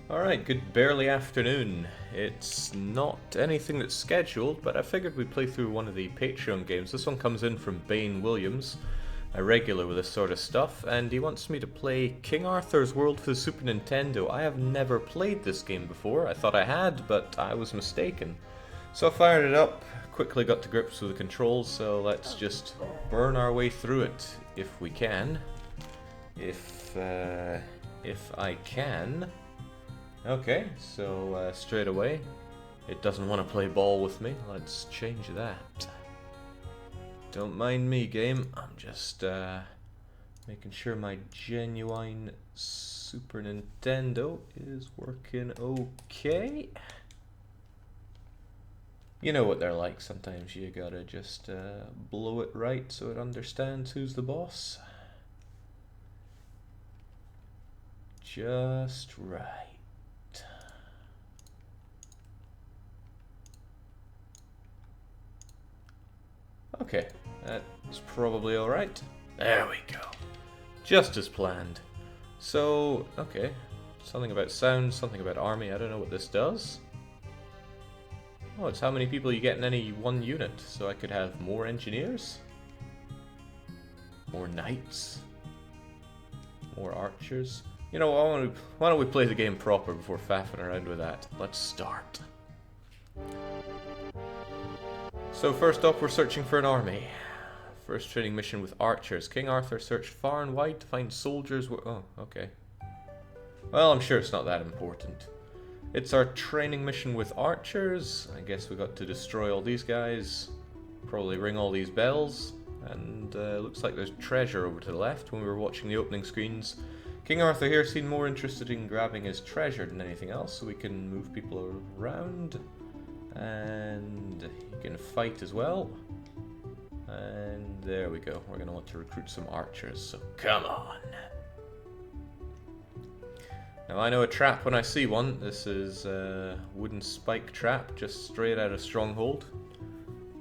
Alright, good barely afternoon. It's not anything that's scheduled, but I figured we'd play through one of the Patreon games. This one comes in from Bane Williams, a regular with this sort of stuff, and he wants me to play King Arthur's World for the Super Nintendo. I have never played this game before. I thought I had, but I was mistaken. So I fired it up, quickly got to grips with the controls, so let's just burn our way through it, if we can. If I can. Okay, so straight away, it doesn't want to play ball with me. Let's change that. Don't mind me, game. I'm just making sure my genuine Super Nintendo is working okay. You know what they're like. Sometimes you gotta just blow it right so it understands who's the boss. Just right. Okay, that's probably alright. There we go. Just as planned. So, okay. Something about sound, something about army. I don't know what this does. Oh, it's how many people you get in any one unit. So I could have more engineers? More knights? More archers? You know, why don't we play the game proper before faffing around with that? Let's start. So first up, we're searching for an army. First training mission with archers. King Arthur searched far and wide to find soldiers. Oh, okay. Well, I'm sure it's not that important. It's our training mission with archers. I guess we got to destroy all these guys. Probably ring all these bells. And looks like there's treasure over to the left when we were watching the opening screens. King Arthur here seemed more interested in grabbing his treasure than anything else, so we can move people around. And you can fight as well. And there we go. We're going to want to recruit some archers, so come on. Now I know a trap when I see one. This is a wooden spike trap, just straight out of Stronghold.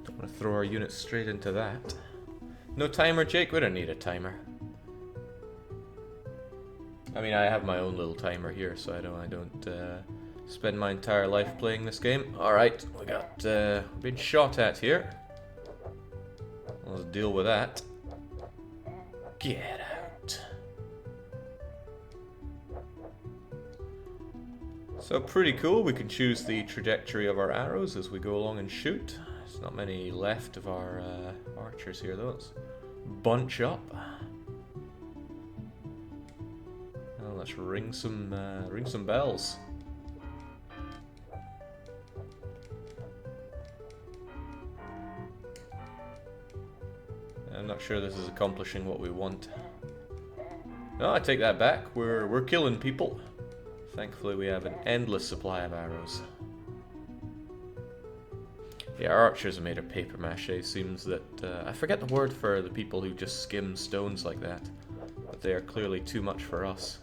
Don't want to throw our units straight into that. No timer, Jake? We don't need a timer. I mean, I have my own little timer here, so I don't spend my entire life playing this game. Alright, we got been shot at here. Let's deal with that. Get out. So pretty cool, we can choose the trajectory of our arrows as we go along and shoot. There's not many left of our archers here though. Let's bunch up. Well, let's ring some bells. I'm not sure this is accomplishing what we want. No, I take that back. We're killing people. Thankfully, we have an endless supply of arrows. Yeah, our archers are made of paper mache. Seems that I forget the word for the people who just skim stones like that, but they are clearly too much for us.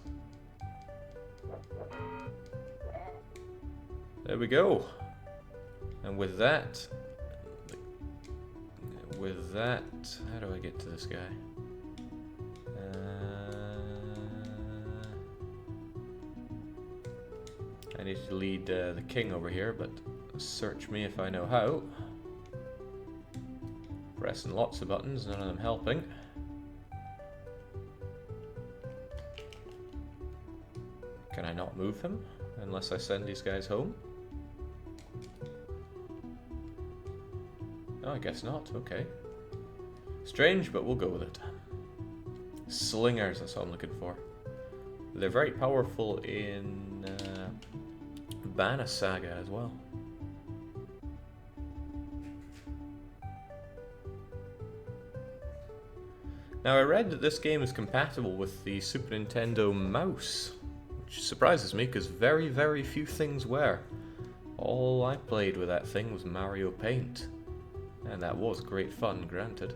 There we go. And with that, how do I get to this guy? I need to lead the king over here, but search me if I know how. Pressing lots of buttons, none of them helping. Can I not move him unless I send these guys home? Oh, I guess not. Okay. Strange, but we'll go with it. Slingers, that's what I'm looking for. They're very powerful in Banner Saga as well. Now I read that this game is compatible with the Super Nintendo mouse, which surprises me because very, very few things were. All I played with that thing was Mario Paint, and that was great fun, granted.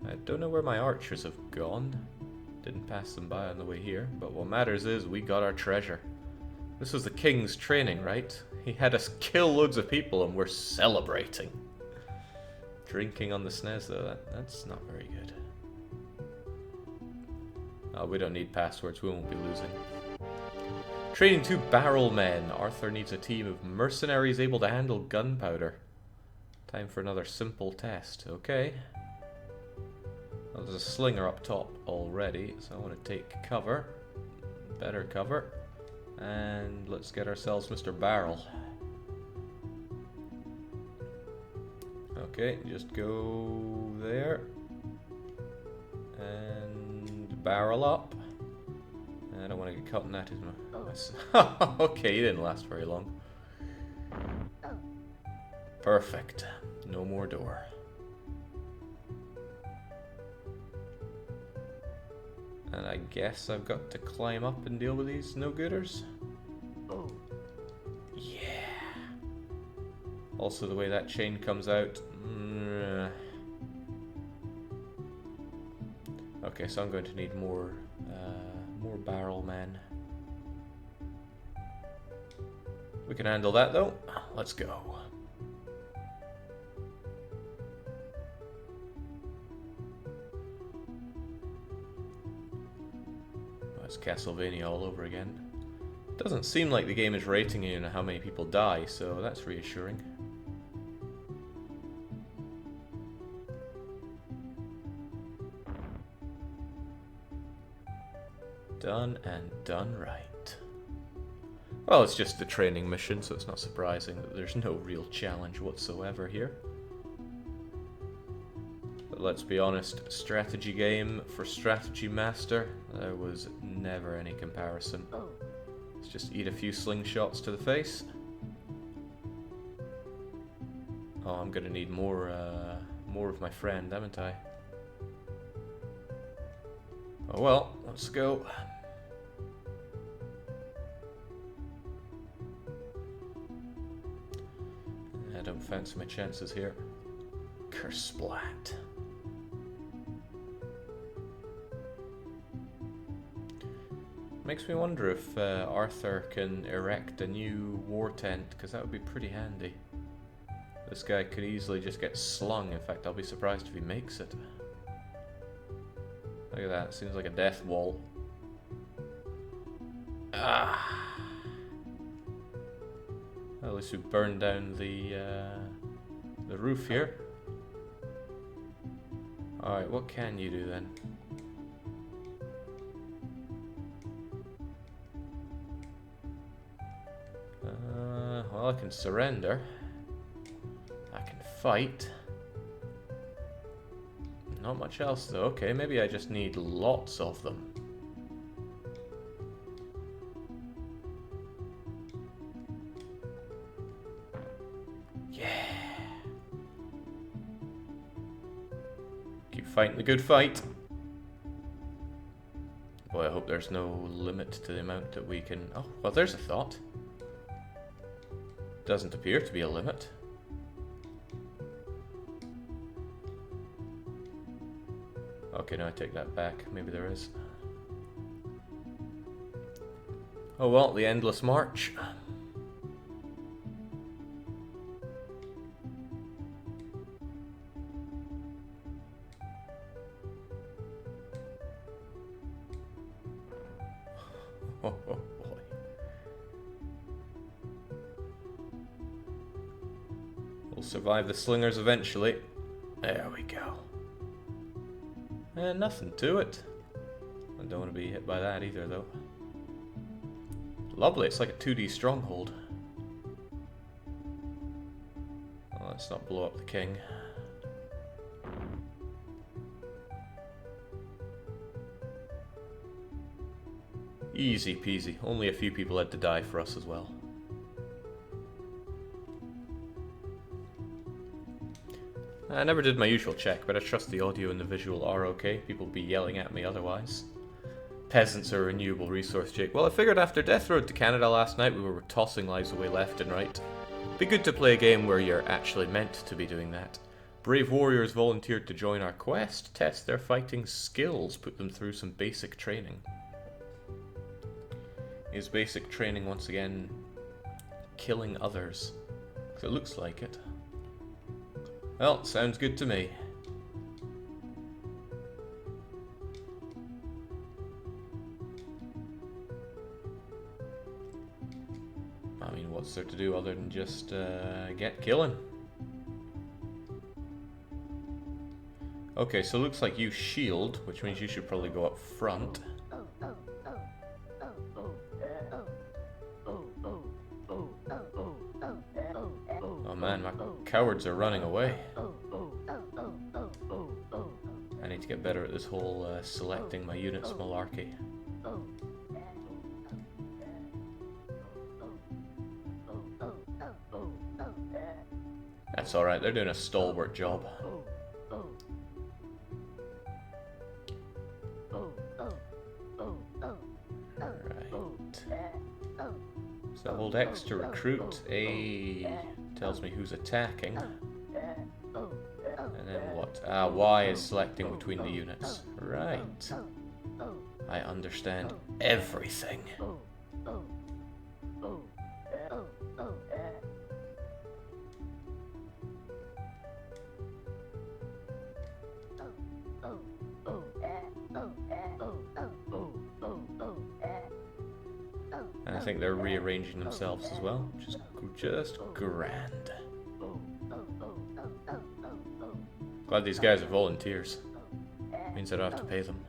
I don't know where my archers have gone. Didn't pass them by on the way here, but what matters is we got our treasure. This was the king's training, right? He had us kill loads of people and we're celebrating. Drinking on the SNES though, that's not very good. Oh, we don't need passwords, we won't be losing. Training 2 barrel men. Arthur needs a team of mercenaries able to handle gunpowder. Time for another simple test. Okay. Well, there's a slinger up top already, so I want to take cover. Better cover. And let's get ourselves Mr. Barrel. Okay, just go there. And barrel up. I don't want to get caught in that. Okay, he didn't last very long. Perfect. No more door. And I guess I've got to climb up and deal with these no-gooders. Yeah. Also, the way that chain comes out. Okay, so I'm going to need more barrel men. We can handle that though. Let's go. It's Castlevania all over again. Doesn't seem like the game is rating you on how many people die, so that's reassuring. Done and done right. Well, it's just a training mission, so it's not surprising that there's no real challenge whatsoever here. But let's be honest, strategy game for strategy master, there was never any comparison. Let's just eat a few slingshots to the face. Oh, I'm gonna need more of my friend, haven't I? Oh well, let's go. I don't fancy my chances here. Kersplat. Makes me wonder if Arthur can erect a new war tent, because that would be pretty handy. This guy could easily just get slung. In fact, I'll be surprised if he makes it. Look at that, seems like a death wall. Ah! Well, at least we burned down the roof here. Alright, what can you do then? Well, I can surrender. I can fight. Not much else though. Okay, maybe I just need lots of them. Yeah. Keep fighting the good fight. Boy, I hope there's no limit to the amount that we can... Oh, well, there's a thought. Doesn't appear to be a limit. Okay, now I take that back. Maybe there is. Oh well, the endless march. Oh boy. We'll survive the slingers eventually. There we go. Nothing to it. I don't want to be hit by that either, though. Lovely, it's like a 2D stronghold. Oh, let's not blow up the king. Easy peasy. Only a few people had to die for us as well. I never did my usual check, but I trust the audio and the visual are okay. People would be yelling at me otherwise. Peasants are a renewable resource, Jake. Well, I figured after Death Road to Canada last night, we were tossing lives away left and right. Be good to play a game where you're actually meant to be doing that. Brave warriors volunteered to join our quest, test their fighting skills, put them through some basic training. Is basic training once again killing others? Because it looks like it. Well, sounds good to me. I mean, what's there to do other than just get killing? Okay, so it looks like you shield, which means you should probably go up front. Oh man, my cowards are running away. I need to get better at this whole selecting my units malarkey. That's alright, they're doing a stalwart job. So hold X to recruit. A tells me who's attacking. And then what? Ah, Y is selecting between the units. Right. I understand everything. And I think they're rearranging themselves as well, which is just grand. Glad these guys are volunteers. Means I don't have to pay them.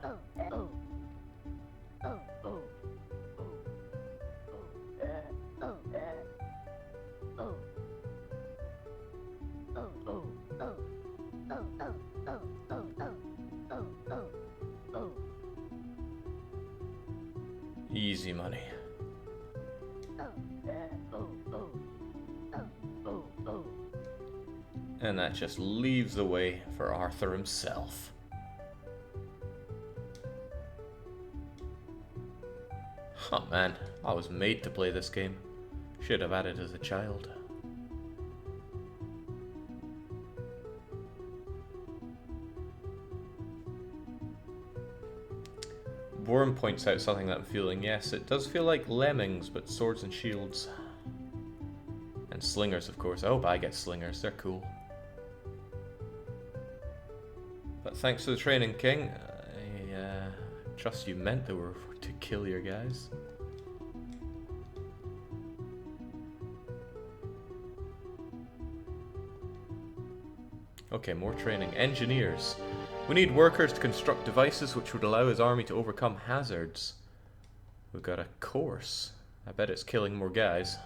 Easy money. And that just leaves the way for Arthur himself. Oh man, I was made to play this game. Should have had it as a child. Worm points out something that I'm feeling. Yes, it does feel like Lemmings, but swords and shields. And slingers, of course. I hope I get slingers, they're cool. But thanks for the training, King. I trust you meant they were to kill your guys. Okay, more training. Engineers. We need workers to construct devices which would allow his army to overcome hazards. We've got a course. I bet it's killing more guys.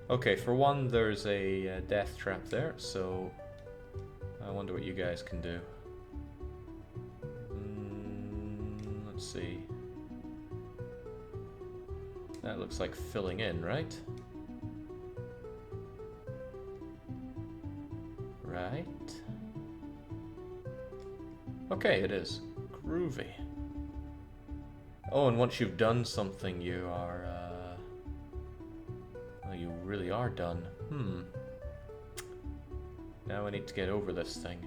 Okay, for one, there's a death trap there, so I wonder what you guys can do. Let's see. That looks like filling in, right? Right. Okay, it is. Groovy. Oh, and once you've done something, you are, well, you really are done. Now I need to get over this thing.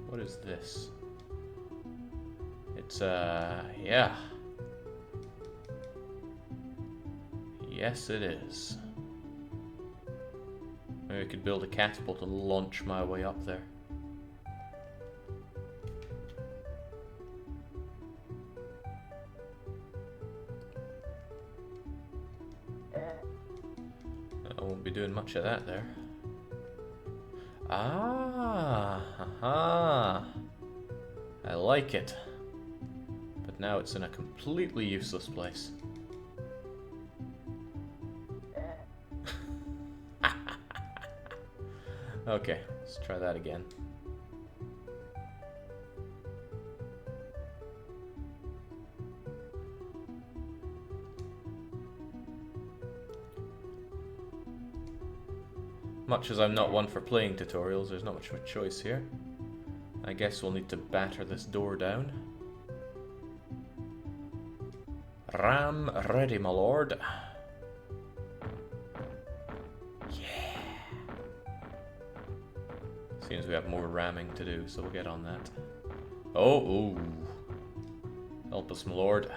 What is this? It's, yeah. Yes, it is. Maybe I could build a catapult to launch my way up there. I won't be doing much of that there. Ah, haha. I like it. But now it's in a completely useless place. Okay, let's try that again. Much as I'm not one for playing tutorials, there's not much of a choice here. I guess we'll need to batter this door down. Ram ready, my lord. Seems we have more ramming to do, so we'll get on that. Oh, ooh. Help us, my lord.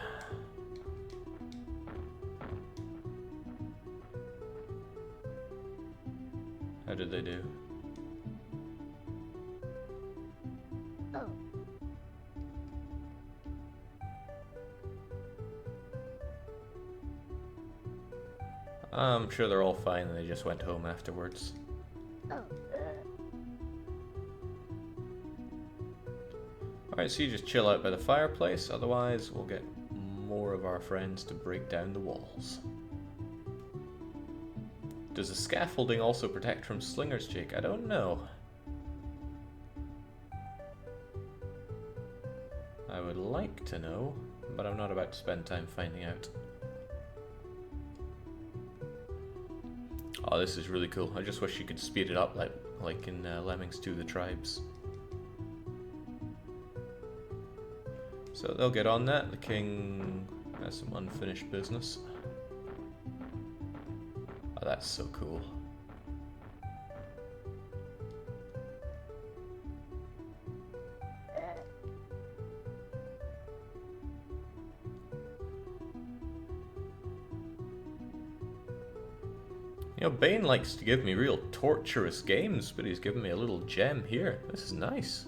How did they do? I'm sure they're all fine and they just went home afterwards. Alright, so you just chill out by the fireplace, otherwise we'll get more of our friends to break down the walls. Does the scaffolding also protect from slingers, Jake? I don't know. I would like to know, but I'm not about to spend time finding out. Oh, this is really cool. I just wish you could speed it up like in Lemmings 2: The Tribes. So they'll get on that. The king has some unfinished business. Oh, that's so cool. You know, Bane likes to give me real torturous games, but he's given me a little gem here. This is nice.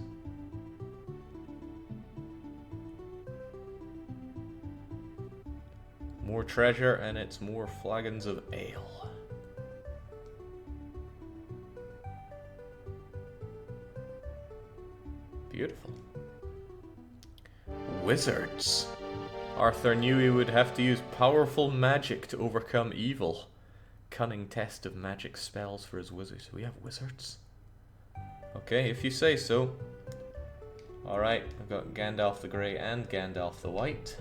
More treasure, and it's more flagons of ale. Beautiful. Wizards. Arthur knew he would have to use powerful magic to overcome evil. Cunning test of magic spells for his wizards. We have wizards? Okay, if you say so. Alright, I've got Gandalf the Grey and Gandalf the White.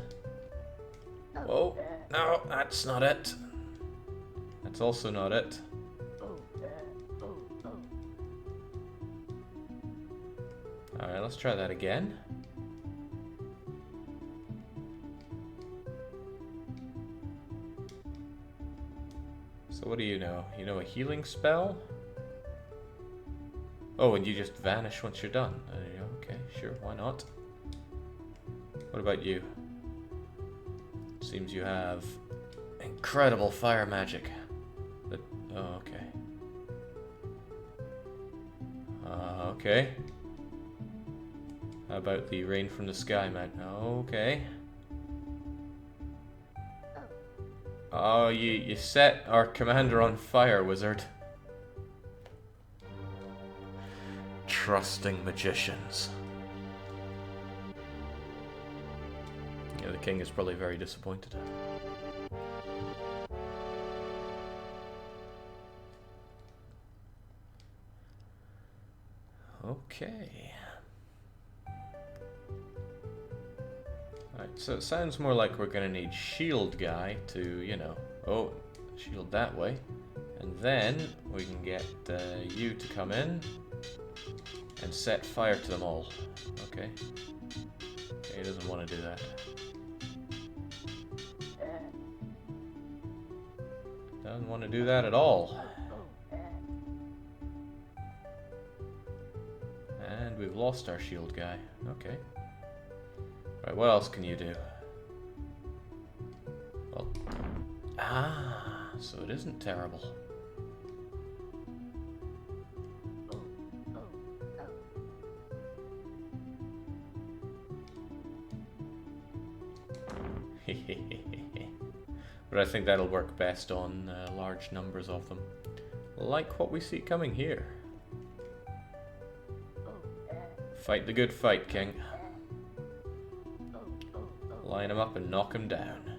Whoa, no, that's not it. That's also not it. Alright, let's try that again. So what do you know? You know a healing spell? Oh, and you just vanish once you're done. Okay, sure, why not? What about you? Seems you have incredible fire magic. But, oh, okay. Okay. How about the rain from the sky, man? Okay. Oh, you set our commander on fire, wizard. Trusting magicians. Yeah, the king is probably very disappointed. Okay. Alright, so it sounds more like we're gonna need shield guy to, you know, oh, shield that way. And then we can get you to come in and set fire to them all. Okay. Okay, he doesn't want to do that. Doesn't want to do that at all. And we've lost our shield guy. Okay. Right, what else can you do? Well, so it isn't terrible. But I think that'll work best on large numbers of them. Like what we see coming here. Fight the good fight, King. Line him up and knock him down.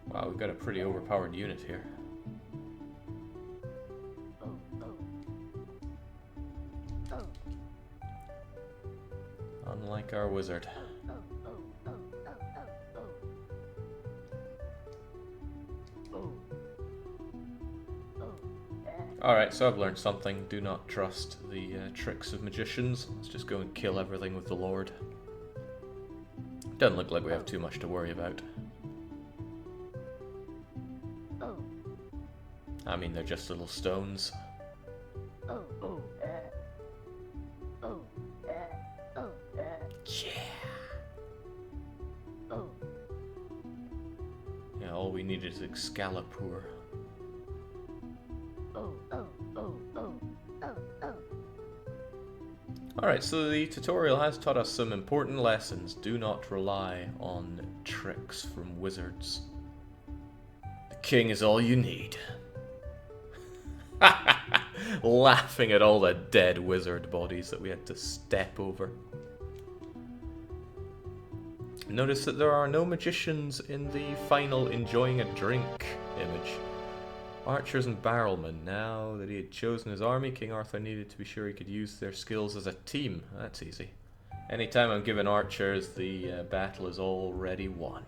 Wow, we've got a pretty overpowered unit here. Unlike our wizard. Alright, so I've learned something. Do not trust the tricks of magicians. Let's just go and kill everything with the Lord. Doesn't look like we have too much to worry about. I mean, they're just little stones. Yeah, all we need is Excalibur. Alright, so the tutorial has taught us some important lessons. Do not rely on tricks from wizards. The king is all you need. Laughing at all the dead wizard bodies that we had to step over. Notice that there are no magicians in the final enjoying a drink image. Archers and barrelmen. Now that he had chosen his army, King Arthur needed to be sure he could use their skills as a team. That's easy. Anytime I'm given archers, the battle is already won.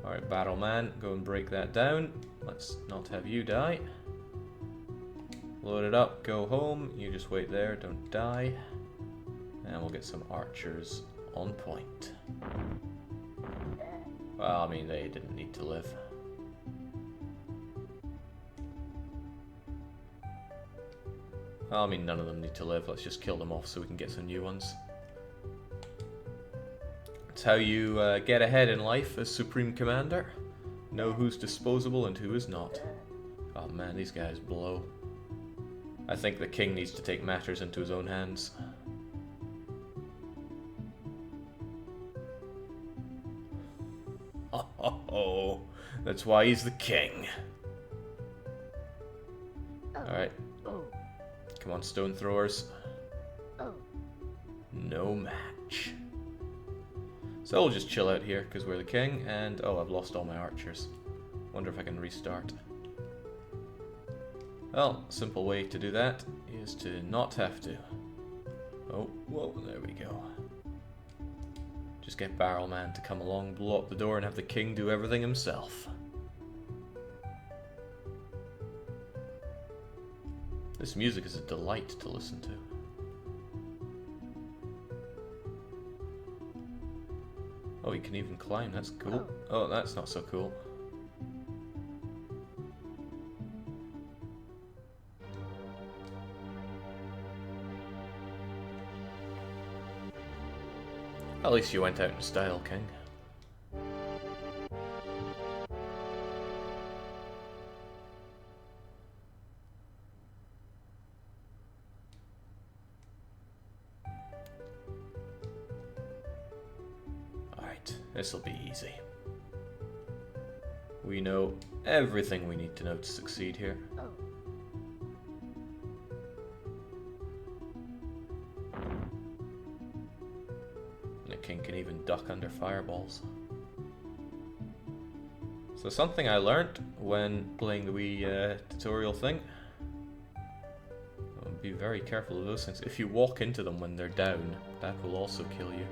Alright, Battleman, go and break that down. Let's not have you die. Load it up, go home. You just wait there, don't die. And we'll get some archers on point. Well, I mean, they didn't need to live. Well, I mean, none of them need to live. Let's just kill them off so we can get some new ones. It's how you get ahead in life as Supreme Commander. Know who's disposable and who is not. Oh man, these guys blow. I think the king needs to take matters into his own hands. Oh, that's why he's the king. Alright. Come on, stone throwers. No match. So we'll just chill out here because we're the king, and oh, I've lost all my archers. Wonder if I can restart. Well, simple way to do that is to not have to. Oh, whoa, there we go. Just get Barrelman to come along, blow up the door, and have the king do everything himself. This music is a delight to listen to. Oh, he can even climb, that's cool. Oh, that's not so cool. At least you went out in style, King. Alright, this'll be easy. We know everything we need to know to succeed here. The king can even duck under fireballs. So something I learnt when playing the Wii tutorial thing. Be very careful of those things. If you walk into them when they're down, that will also kill you.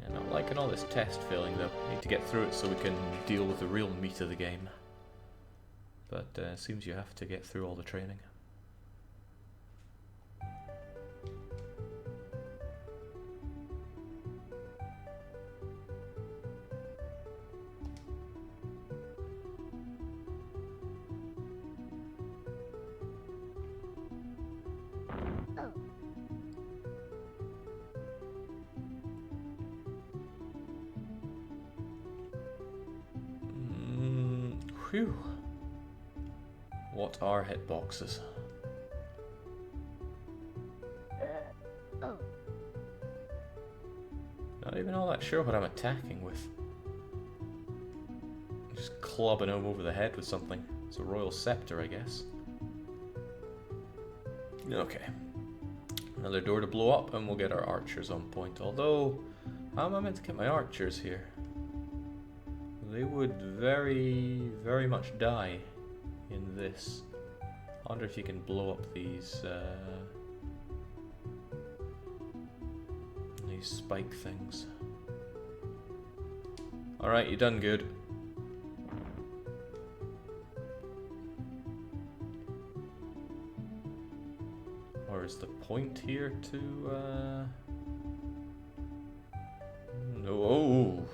Yeah, not liking all this test failing though. Need to get through it so we can deal with the real meat of the game. But it seems you have to get through all the training. Whew. What are hitboxes? Not even all that sure what I'm attacking with. Just clubbing him over the head with something. It's a royal scepter, I guess. Okay. Another door to blow up and we'll get our archers on point. Although, how am I meant to get my archers here? They would very much die in this. I wonder if you can blow up these spike things. Alright, you done good. Or is the point here to no. Oh.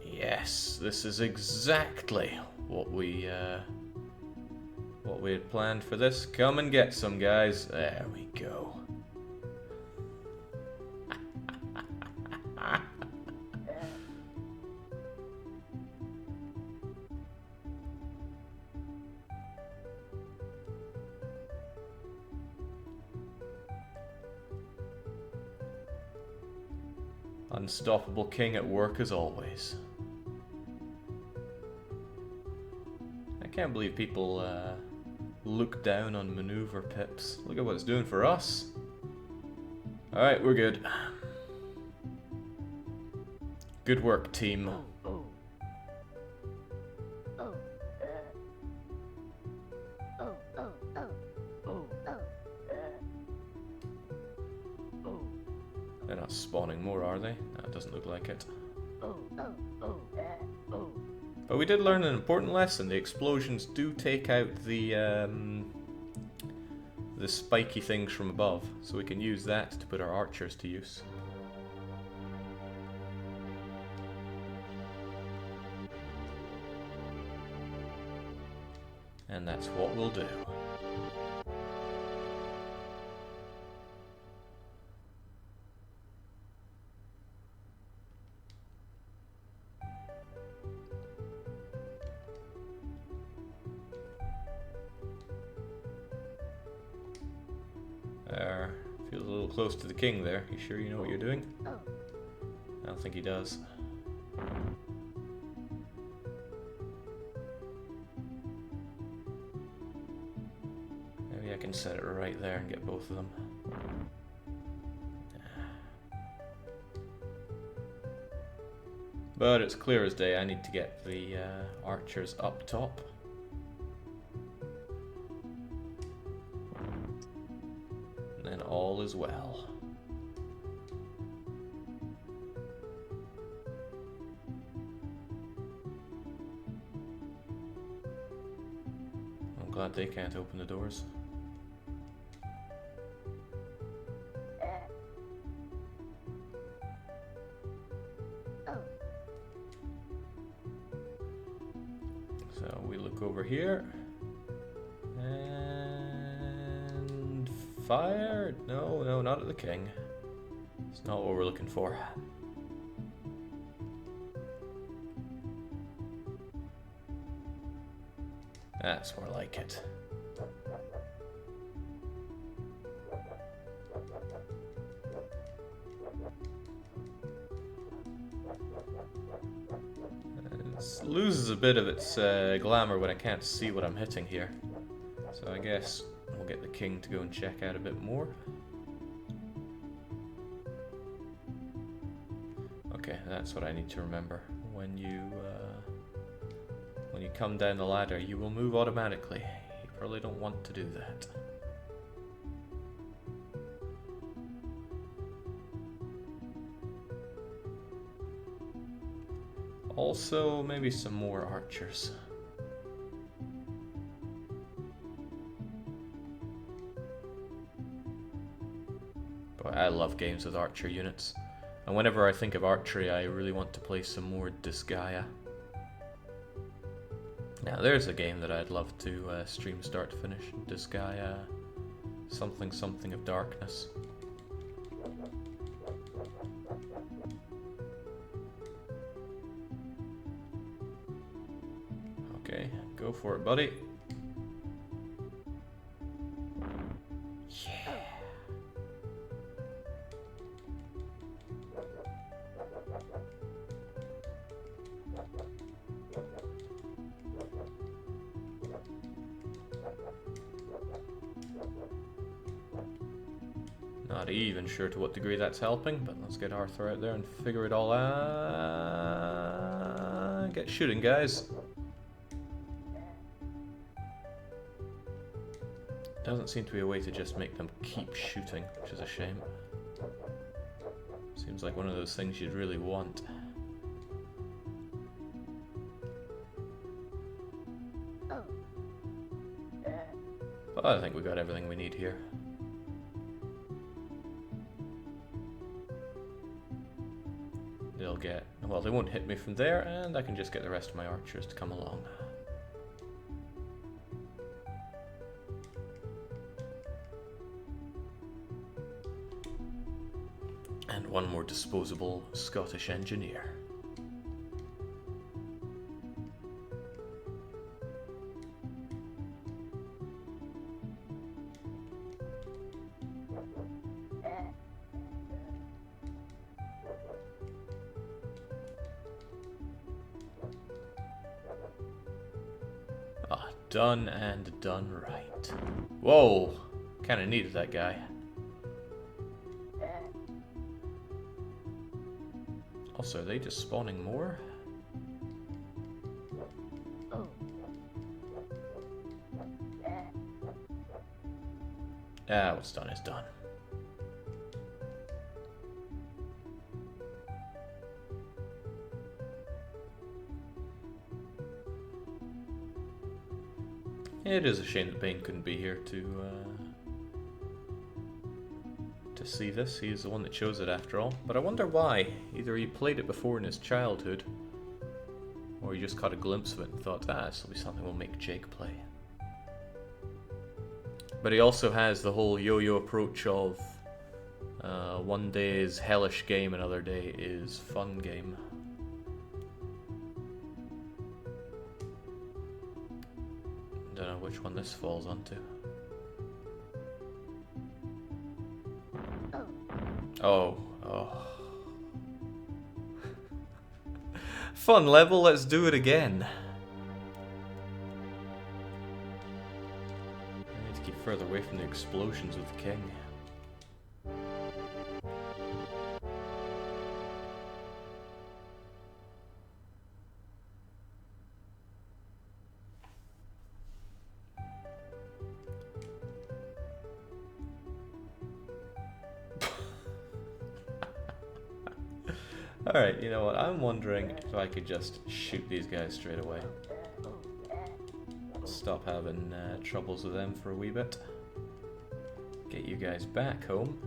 Yes, this is exactly what we had planned for this. Come and get some, guys. There we go. Unstoppable king at work as always. I can't believe people look down on maneuver pips. Look at what it's doing for us. Alright, we're good. Good work, team. They're not spawning more, are they? No, it doesn't look like it. But we did learn an important lesson. The explosions do take out the spiky things from above, so we can use that to put our archers to use. And that's what we'll do. There. Feels a little close to the king there. You sure you know what you're doing? I don't think he does. Maybe I can set it right there and get both of them. But it's clear as day, I need to get the archers up top. And then all is well. I'm glad they can't open the doors. So we look over here. And fire? No, no, not at the king. It's not what we're looking for. That's more like it. It loses a bit of its glamour when I can't see what I'm hitting here. So I guess we'll get the king to go and check out a bit more. Okay, that's what I need to remember. When you come down the ladder, you will move automatically. You probably don't want to do that. Also, maybe some more archers. Boy, I love games with archer units. And whenever I think of archery, I really want to play some more Disgaea. Now, there's a game that I'd love to stream start to finish. Disgaea something something of darkness. Okay, go for it, buddy. Yeah. Not even sure to what degree that's helping, but let's get Arthur out there and figure it all out. Get shooting, guys. Doesn't seem to be a way to just make them keep shooting, which is a shame. Seems like one of those things you'd really want. But I think we got everything we need here. They'll get, well, they won't hit me from there, and I can just get the rest of my archers to come along. And one more disposable Scottish engineer. Done and done right. Whoa! Kinda needed that guy. Also, are they just spawning more? Ah, what's done is done. It is a shame that Bane couldn't be here to see this. He is the one that chose it after all. But I wonder why. Either he played it before in his childhood, or he just caught a glimpse of it and thought, ah, this will be something we'll make Jake play. But he also has the whole yo-yo approach of one day is hellish game, another day is fun game. Don't know which one this falls onto. Oh. Fun level, let's do it again. I need to keep further away from the explosions with the king. Alright, you know what, I'm wondering if I could just shoot these guys straight away. Stop having troubles with them for a wee bit. Get you guys back home.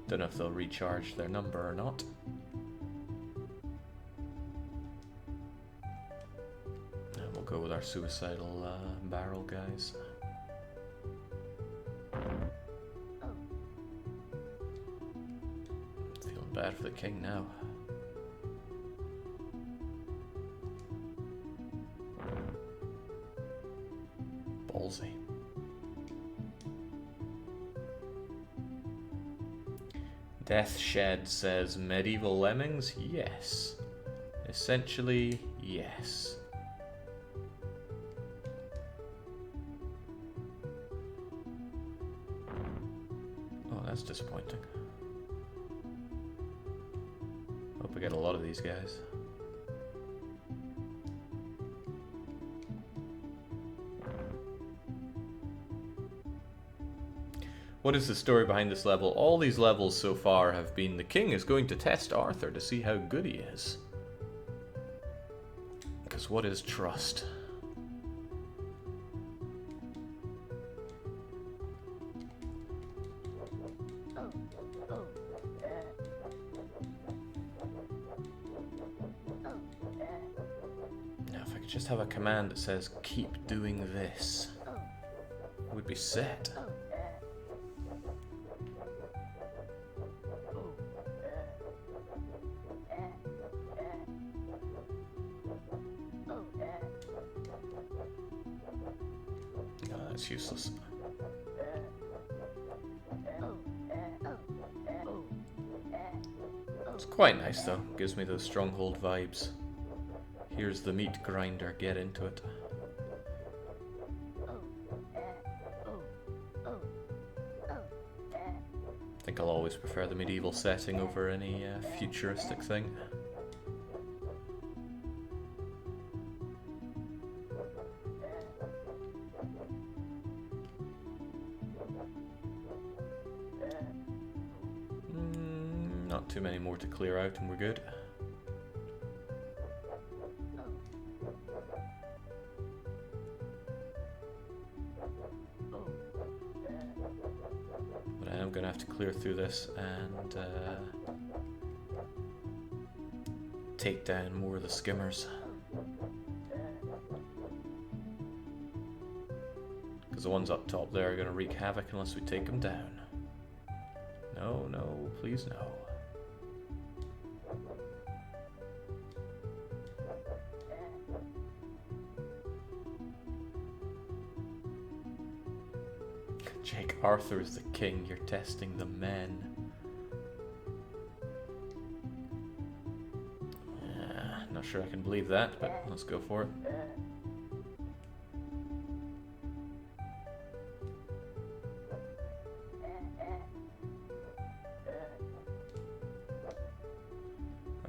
Don't know if they'll recharge their number or not. And we'll go with our suicidal barrel guys. Feeling bad for the king now. Ballsy. Death Shed says medieval lemmings? Yes. Essentially, yes. Oh, that's disappointing. Hope we get a lot of these guys. What is the story behind this level? All these levels so far have been the king is going to test Arthur to see how good he is. Because what is trust? Now if I could just have a command that says keep doing this, it would be set. It's useless. It's quite nice though, gives me those stronghold vibes. Here's the meat grinder, get into it. I think I'll always prefer the medieval setting over any futuristic thing. Not too many more to clear out and we're good. But I am going to have to clear through this and take down more of the skimmers. Because the ones up top there are going to wreak havoc unless we take them down. No, no, please no. Jake Arthur is the king, you're testing the men. Not sure I can believe that, but let's go for it.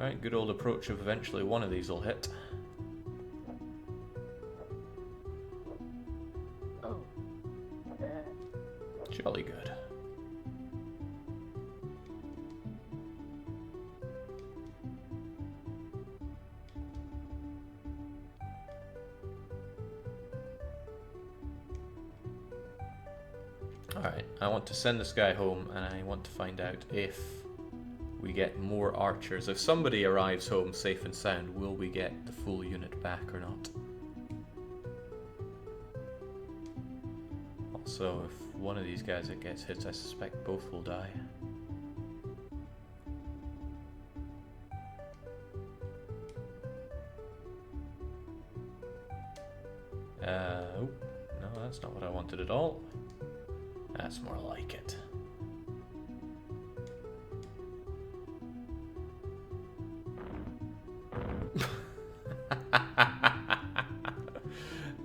Alright, good old approach of eventually one of these will hit. Jolly good. Alright, I want to send this guy home and I want to find out if we get more archers. If somebody arrives home safe and sound, will we get the full unit back or not? Also, if one of these guys that gets hit, I suspect both will die. Oh, no, that's not what I wanted at all. That's more like it.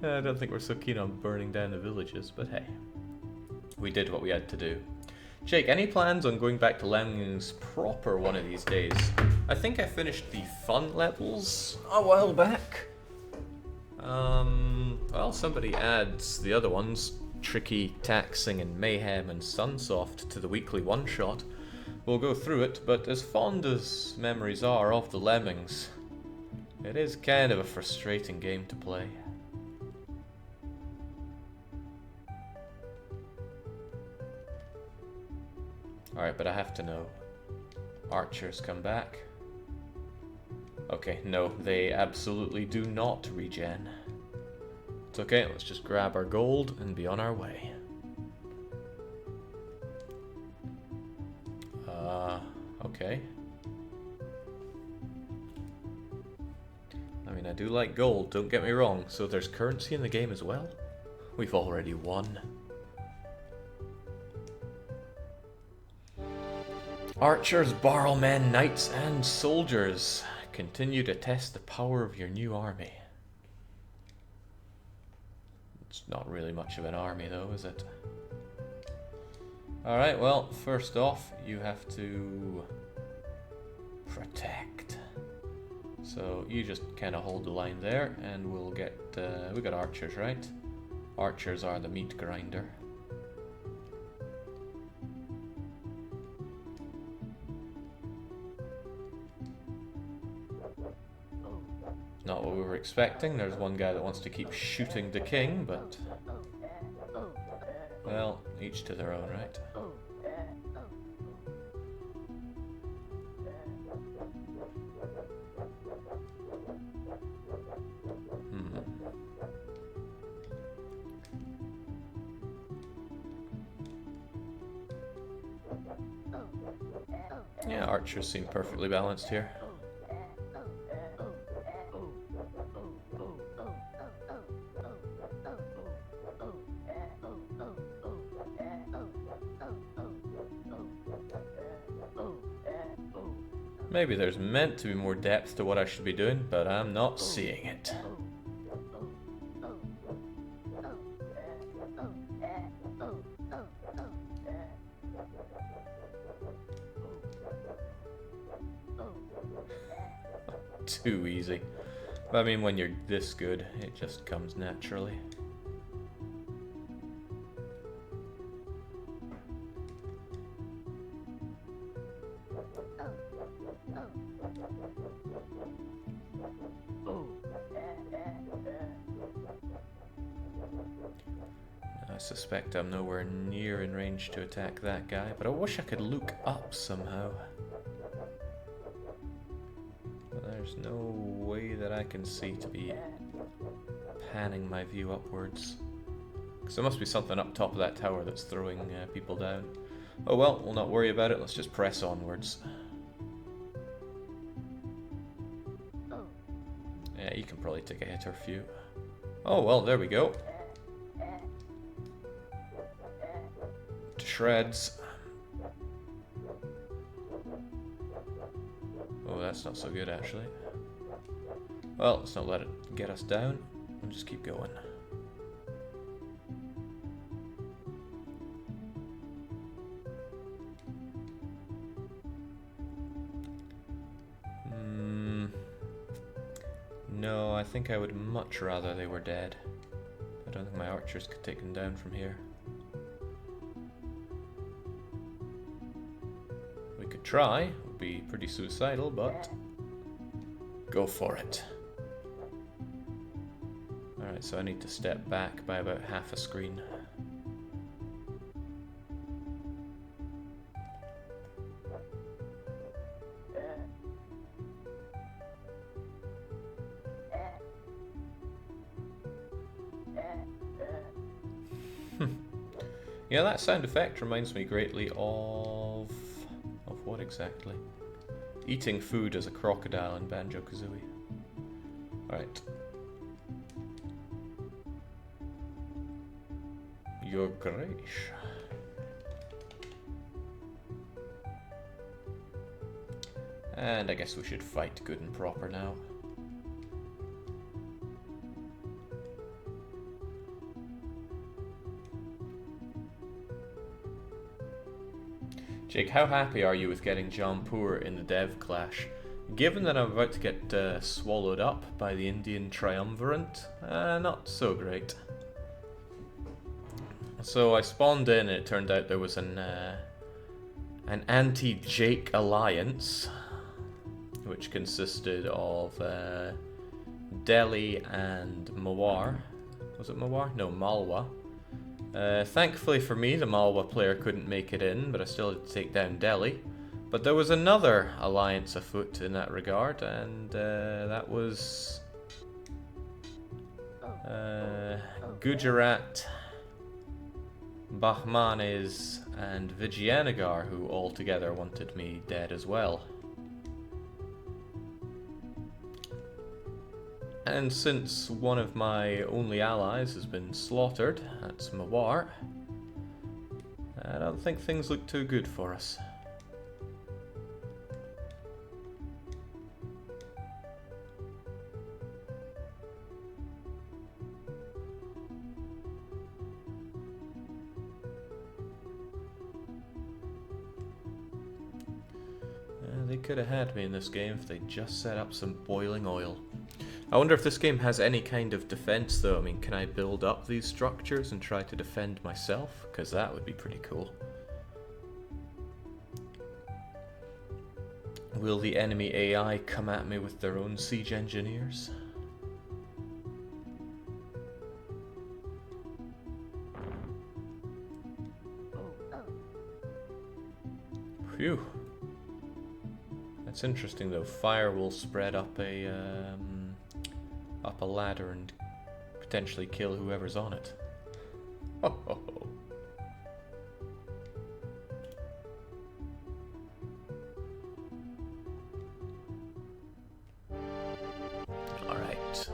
I don't think we're so keen on burning down the villages, but hey. We did what we had to do. Jake, any plans on going back to Lemmings proper one of these days? I think I finished the fun levels a while back. Well, somebody adds the other ones, Tricky, Taxing, and Mayhem, and Sunsoft, to the weekly one-shot. We'll go through it, but as fond as memories are of the Lemmings, it is kind of a frustrating game to play. Alright, but I have to know. Archers come back. Okay, no, they absolutely do not regen. It's okay, let's just grab our gold and be on our way. Okay. I mean, I do like gold, don't get me wrong, so there's currency in the game as well? We've already won. Archers, barrelmen, knights, and soldiers. Continue to test the power of your new army. It's not really much of an army though, is it? Alright, well, first off, you have to protect. So you just kind of hold the line there and we'll get, we got archers, right? Archers are the meat grinder. Not what we were expecting. There's one guy that wants to keep shooting the king, but... well, each to their own, right? Yeah, archers seem perfectly balanced here. Maybe there's meant to be more depth to what I should be doing, but I'm not seeing it. Too easy. But I mean, when you're this good, it just comes naturally. I suspect I'm nowhere near in range to attack that guy, but I wish I could look up somehow. But there's no way that I can see to be panning my view upwards. Because there must be something up top of that tower that's throwing people down. Oh well, we'll not worry about it, let's just press onwards. Yeah, you can probably take a hit or a few. Oh well, there we go. To shreds. Oh, that's not so good actually. Well, let's not let it get us down. We'll just keep going. No, I think I would much rather they were dead. I don't think my archers could take them down from here. We could try. It would be pretty suicidal, but go for it. Alright, so I need to step back by about half a screen. Yeah, that sound effect reminds me greatly of what exactly? Eating food as a crocodile in Banjo-Kazooie. Alright. Your Grace. And I guess we should fight good and proper now. Jake, how happy are you with getting Jampur in the Dev Clash? Given that I'm about to get swallowed up by the Indian Triumvirate, not so great. So I spawned in and it turned out there was an anti-Jake alliance, which consisted of Delhi and Mawar. Was it Mawar? No, Malwa. Thankfully for me, the Malwa player couldn't make it in, but I still had to take down Delhi. But there was another alliance afoot in that regard, and that was Gujarat, Bahmanis, and Vijayanagar, who all together wanted me dead as well. And since one of my only allies has been slaughtered, that's Mawar, I don't think things look too good for us. They could have had me in this game if they'd just set up some boiling oil. I wonder if this game has any kind of defense though. I mean, can I build up these structures and try to defend myself? Because that would be pretty cool. Will the enemy AI come at me with their own siege engineers? Phew. That's interesting though. Fire will spread up a ladder and potentially kill whoever's on it. Ho ho ho. Alright.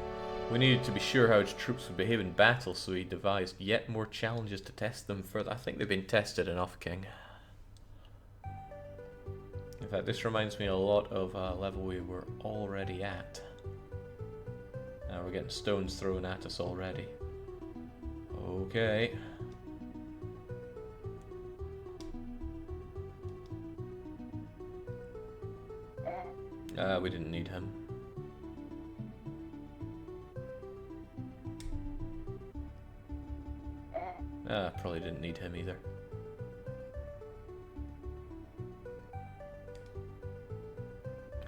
We needed to be sure how his troops would behave in battle, so he devised yet more challenges to test them further. I think they've been tested enough, King. In fact, this reminds me a lot of a level we were already at. Now we're getting stones thrown at us already. Okay. We didn't need him. Probably didn't need him either.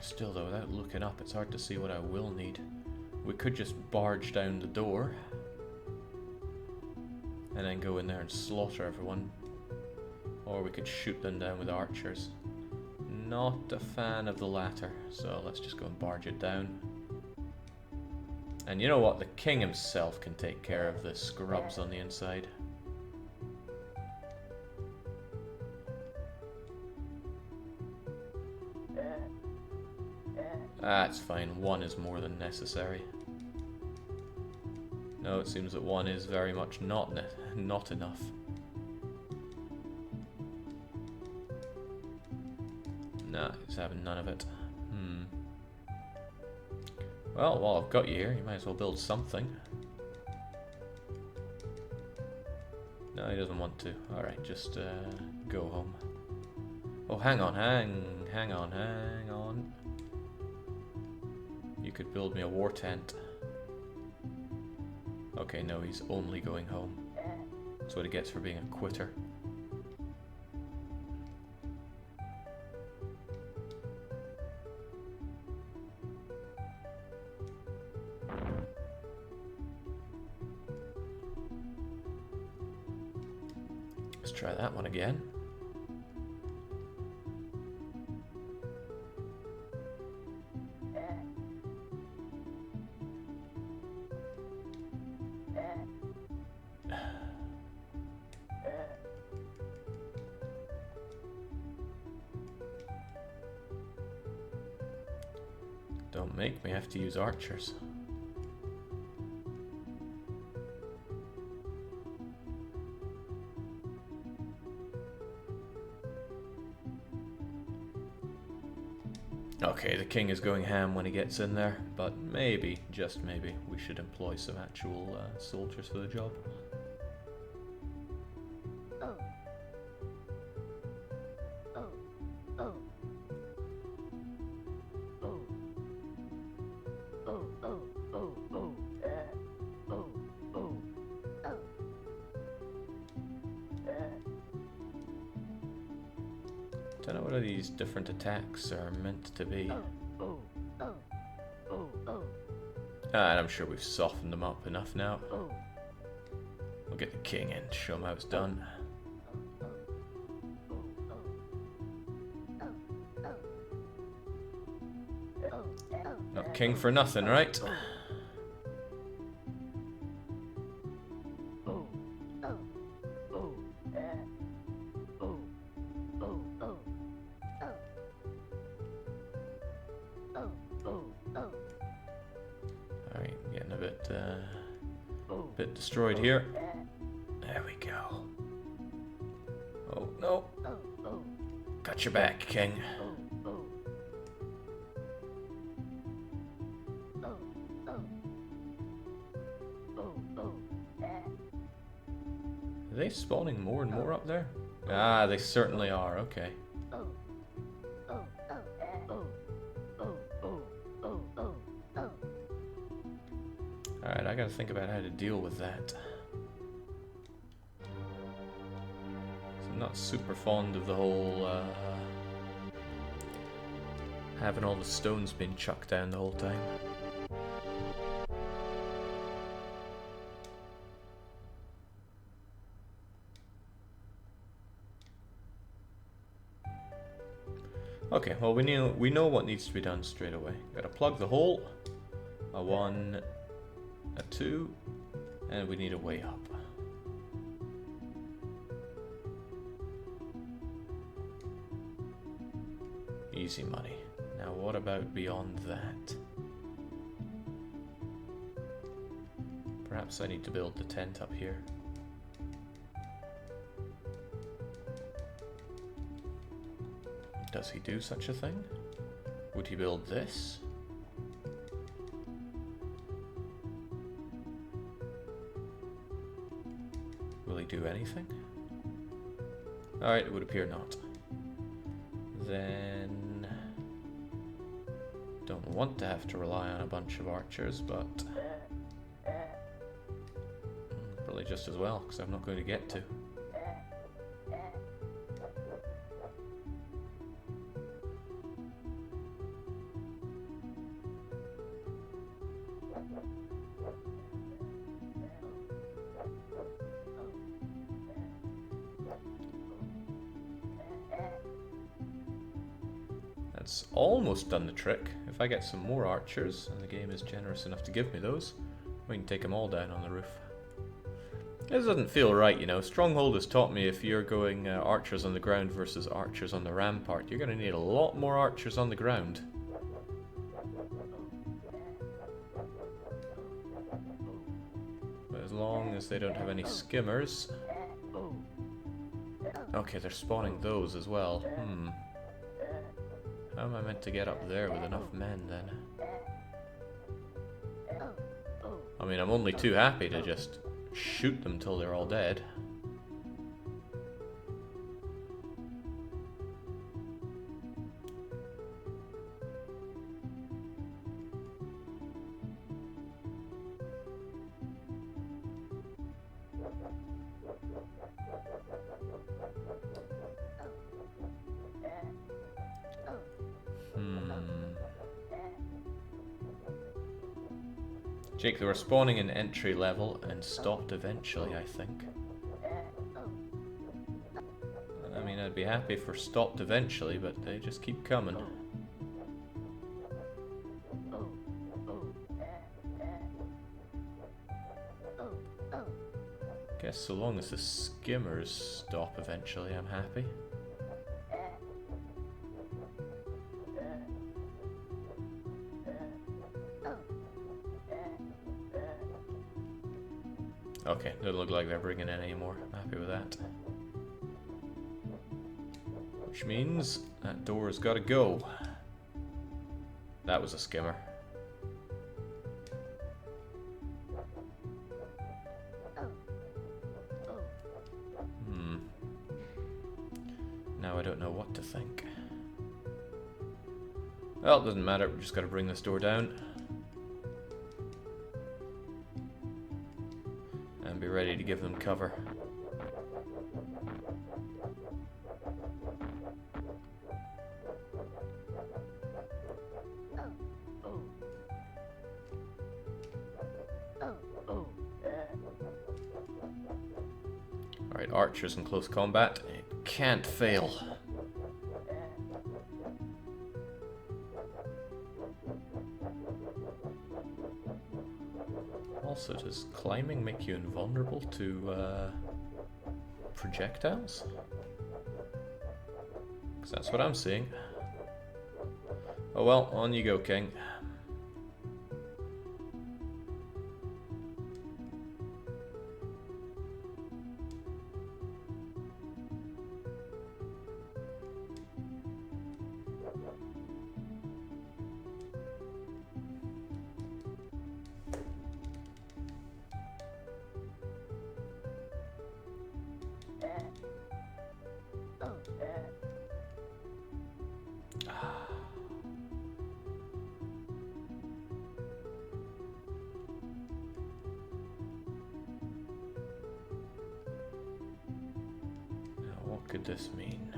Still though, without looking up, it's hard to see what I will need. We could just barge down the door and then go in there and slaughter everyone. Or we could shoot them down with archers. Not a fan of the latter, so let's just go and barge it down. And you know what? The king himself can take care of the scrubs on the inside. That's fine, one is more than necessary. No, it seems that one is very much not enough. Nah, he's having none of it. Well, while I've got you here, you might as well build something. No, he doesn't want to. Alright, just go home. Oh, hang on. You could build me a war tent. Okay, no, he's only going home. That's what he gets for being a quitter. Let's try that one again. Don't make me have to use archers. Okay, the king is going ham when he gets in there, but maybe, just maybe, we should employ some actual soldiers for the job. Don't know what these different attacks are meant to be. And I'm sure we've softened them up enough now. We'll get the king in, show him how it's done. Not king for nothing, right? Alright, getting a bit destroyed here. There we go. Oh, no. Got your back, king. Are they spawning more and more up there? Ah, they certainly are, okay. Alright, I gotta think about how to deal with that. So I'm not super fond of the whole, having all the stones being chucked down the whole time. Okay, well we know what needs to be done straight away. Gotta plug the hole. A 1, a 2, and we need a way up. Easy money. Now what about beyond that? Perhaps I need to build the tent up here. Does he do such a thing? Would he build this? Will he do anything? Alright, it would appear not. Then... don't want to have to rely on a bunch of archers, but... probably just as well, because I'm not going to get to. That's almost done the trick. If I get some more archers, and the game is generous enough to give me those, we can take them all down on the roof. This doesn't feel right, you know. Stronghold has taught me if you're going archers on the ground versus archers on the rampart, you're going to need a lot more archers on the ground. But as long as they don't have any skimmers... Okay, they're spawning those as well. How am I meant to get up there with enough men, then? I mean, I'm only too happy to just shoot them till they're all dead. Jake, they were spawning in entry level and stopped eventually, I think. I mean, I'd be happy if we're stopped eventually, but they just keep coming. Guess so long as the skimmers stop eventually, I'm happy. Okay, doesn't look like they're bringing in any more. I'm happy with that. Which means that door's gotta go. That was a skimmer. Now I don't know what to think. Well, it doesn't matter, we just gotta bring this door down. And be ready to give them cover. Alright, archers in close combat. It can't fail. Also, does climbing make you invulnerable to projectiles? Because that's what I'm seeing. Oh well, on you go, King. What could this mean?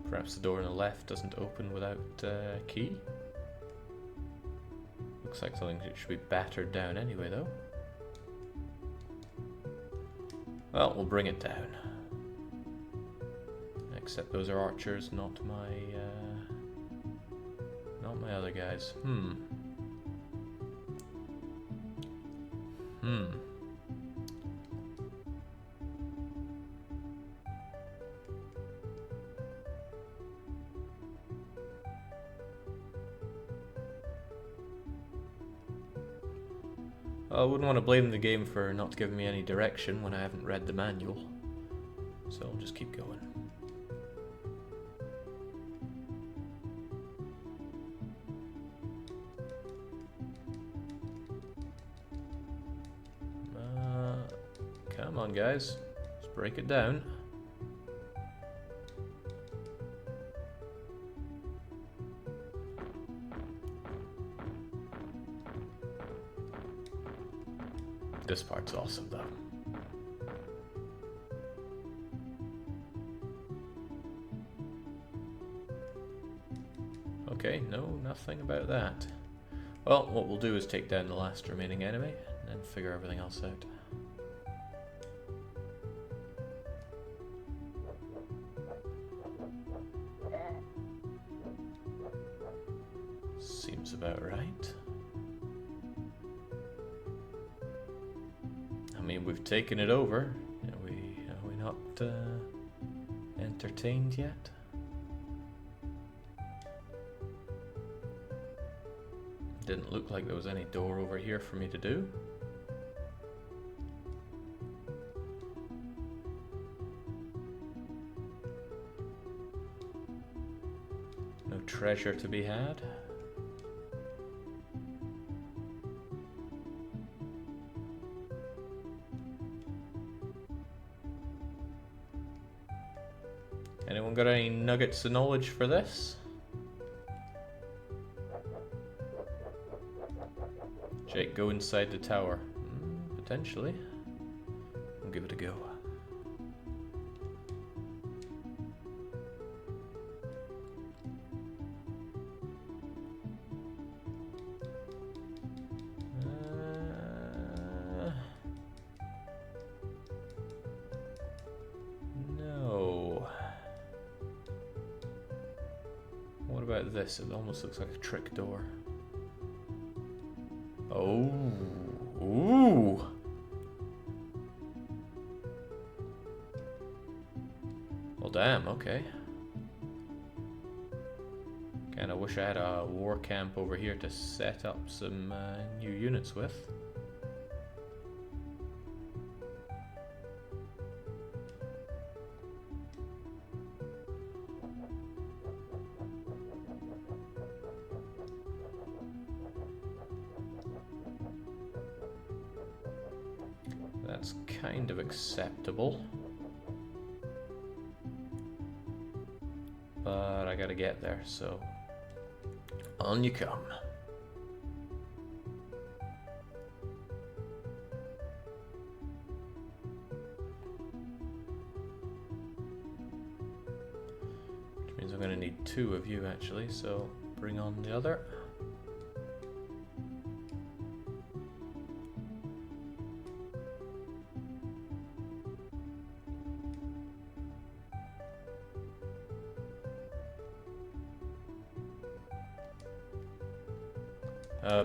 Perhaps the door on the left doesn't open without a key? Looks like something that should be battered down anyway, though. Well, we'll bring it down. Except those are archers, not my other guys. I wouldn't want to blame the game for not giving me any direction when I haven't read the manual, so I'll just keep going. Come on guys, let's break it down. This part's awesome though. Okay, no, nothing about that. Well, what we'll do is take down the last remaining enemy and then figure everything else out. Seems about right. I mean, we've taken it over. Are we not entertained yet? Didn't look like there was any door over here for me to do. No treasure to be had. Anyone got any nuggets of knowledge for this? Jake, go inside the tower. Potentially. We'll give it a go. about this? It almost looks like a trick door. Oh, ooh. Well, damn, okay. Kinda wish I had a war camp over here to set up some new units with. That's kind of acceptable. But I gotta get there, so on you come. Which means I'm gonna need 2 of you actually, so bring on the other.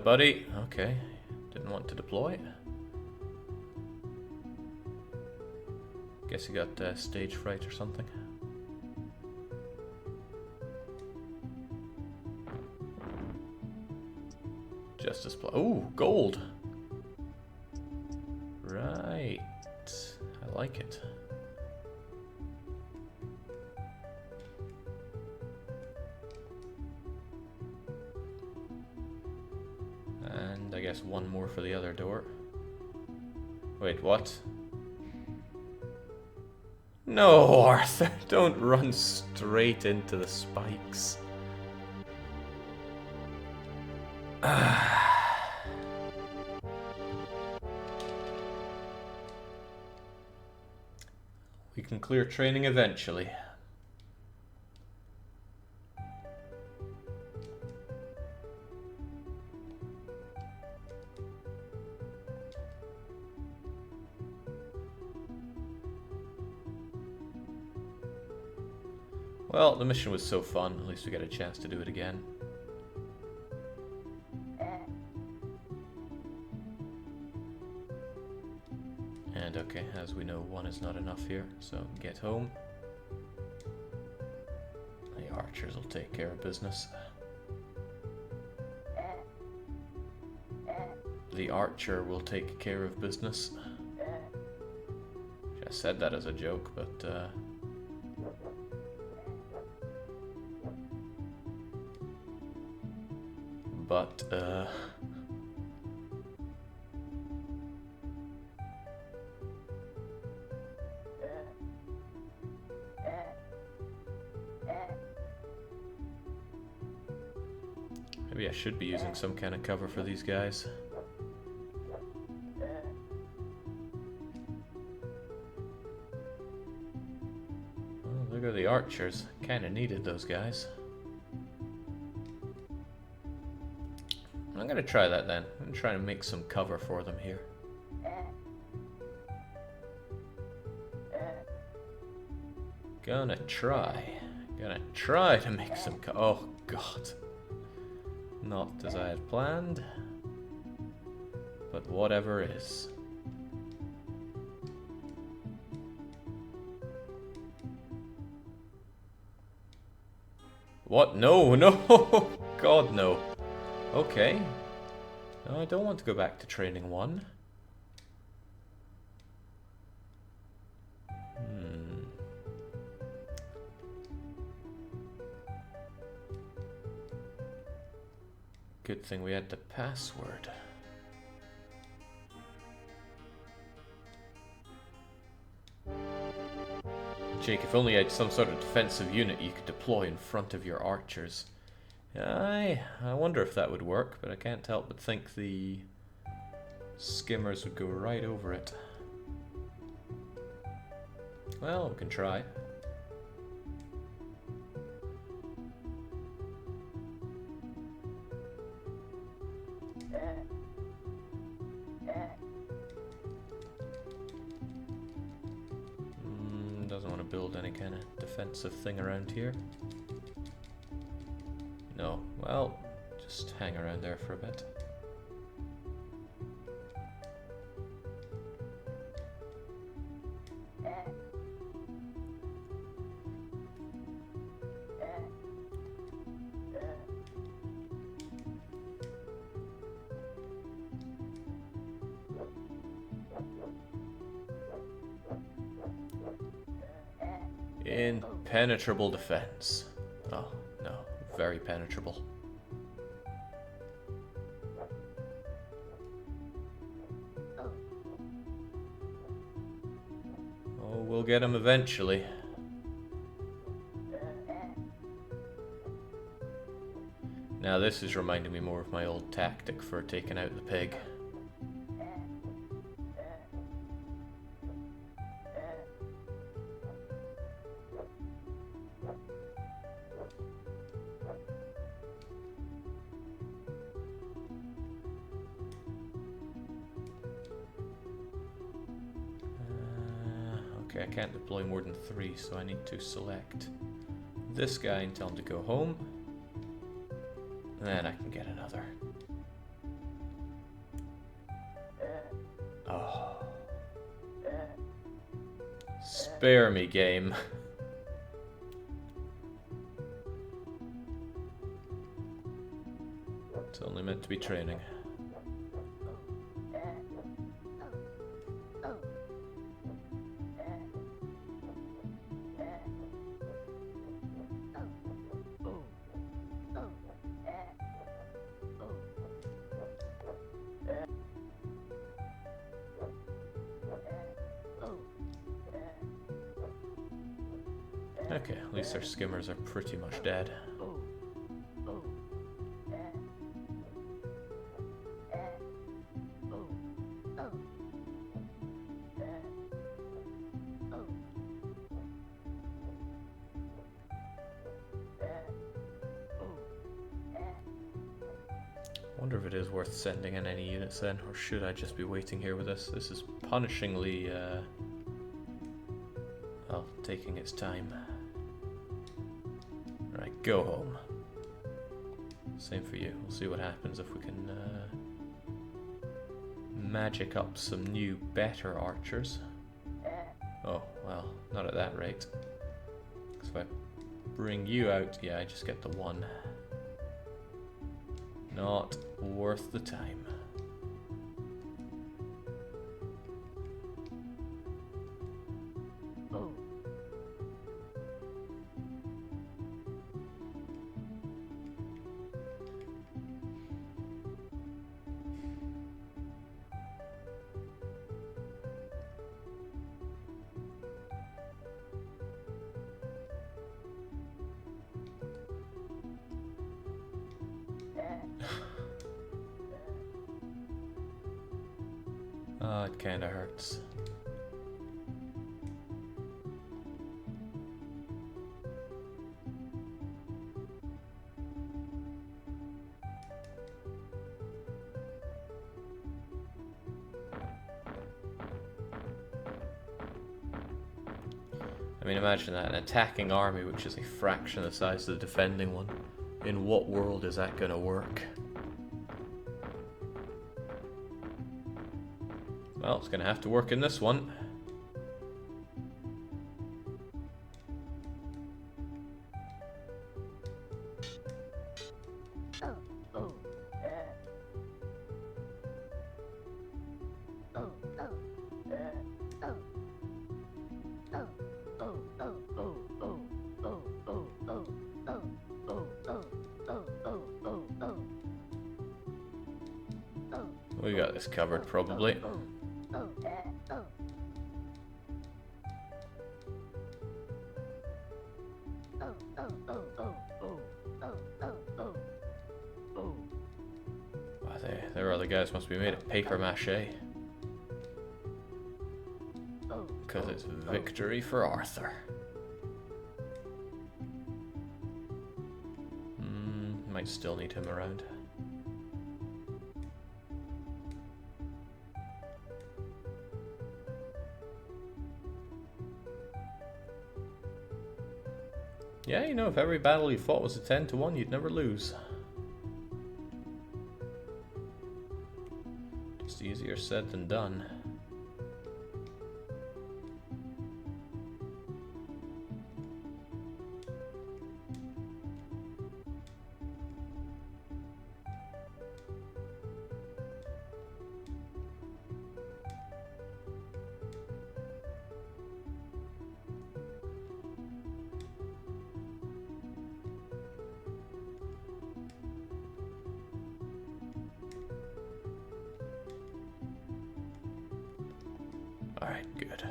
Buddy, okay. Didn't want to deploy. Guess you got stage fright or something. Justice Plus. Ooh, gold! Right. I like it. I guess 1 more for the other door. Wait, what? No, Arthur, don't run straight into the spikes. We can clear training eventually. Well, the mission was so fun, at least we got a chance to do it again. And okay, as we know, 1 is not enough here, so get home. The archers will take care of business. The archer will take care of business. I said that as a joke, but maybe I should be using some kind of cover for these guys. Oh, there go the archers. Kinda needed those guys. I'm gonna try that then. I'm gonna try to make some cover for them here. Gonna try to make some oh god. Not as I had planned, but whatever is. What? No, no! God, no. Okay. No, I don't want to go back to training 1. Good thing we had the password. Jake, if only you had some sort of defensive unit you could deploy in front of your archers. I wonder if that would work, but I can't help but think the skimmers would go right over it. Well, we can try. Doesn't want to build any kind of defensive thing around here. No. Well, just hang around there for a bit. Impenetrable defense. Oh, no. Very penetrable. Oh, we'll get him eventually. Now this is reminding me more of my old tactic for taking out the pig. Okay, I can't deploy more than 3, so I need to select this guy and tell him to go home. And then I can get another. Oh. Spare me, game. It's only meant to be training. Okay, at least our skimmers are pretty much dead. I wonder if it is worth sending in any units then, or should I just be waiting here with this? This is punishingly, well, taking its time. Right, go home. Same for you. We'll see what happens if we can magic up some new, better archers. Oh, well, not at that rate. Because if I bring you out, yeah, I just get the 1. Not worth the time. Oh, it kinda hurts. I mean, imagine that, an attacking army which is a fraction of the size of the defending one. In what world is that gonna work? Well, it's gonna have to work in this one. We got this covered, probably. Wow, their other guys must be made of paper mache. Because it's victory for Arthur. Might still need him around. Yeah, you know, if every battle you fought was a 10 to 1, you'd never lose. Just easier said than done. Alright, good.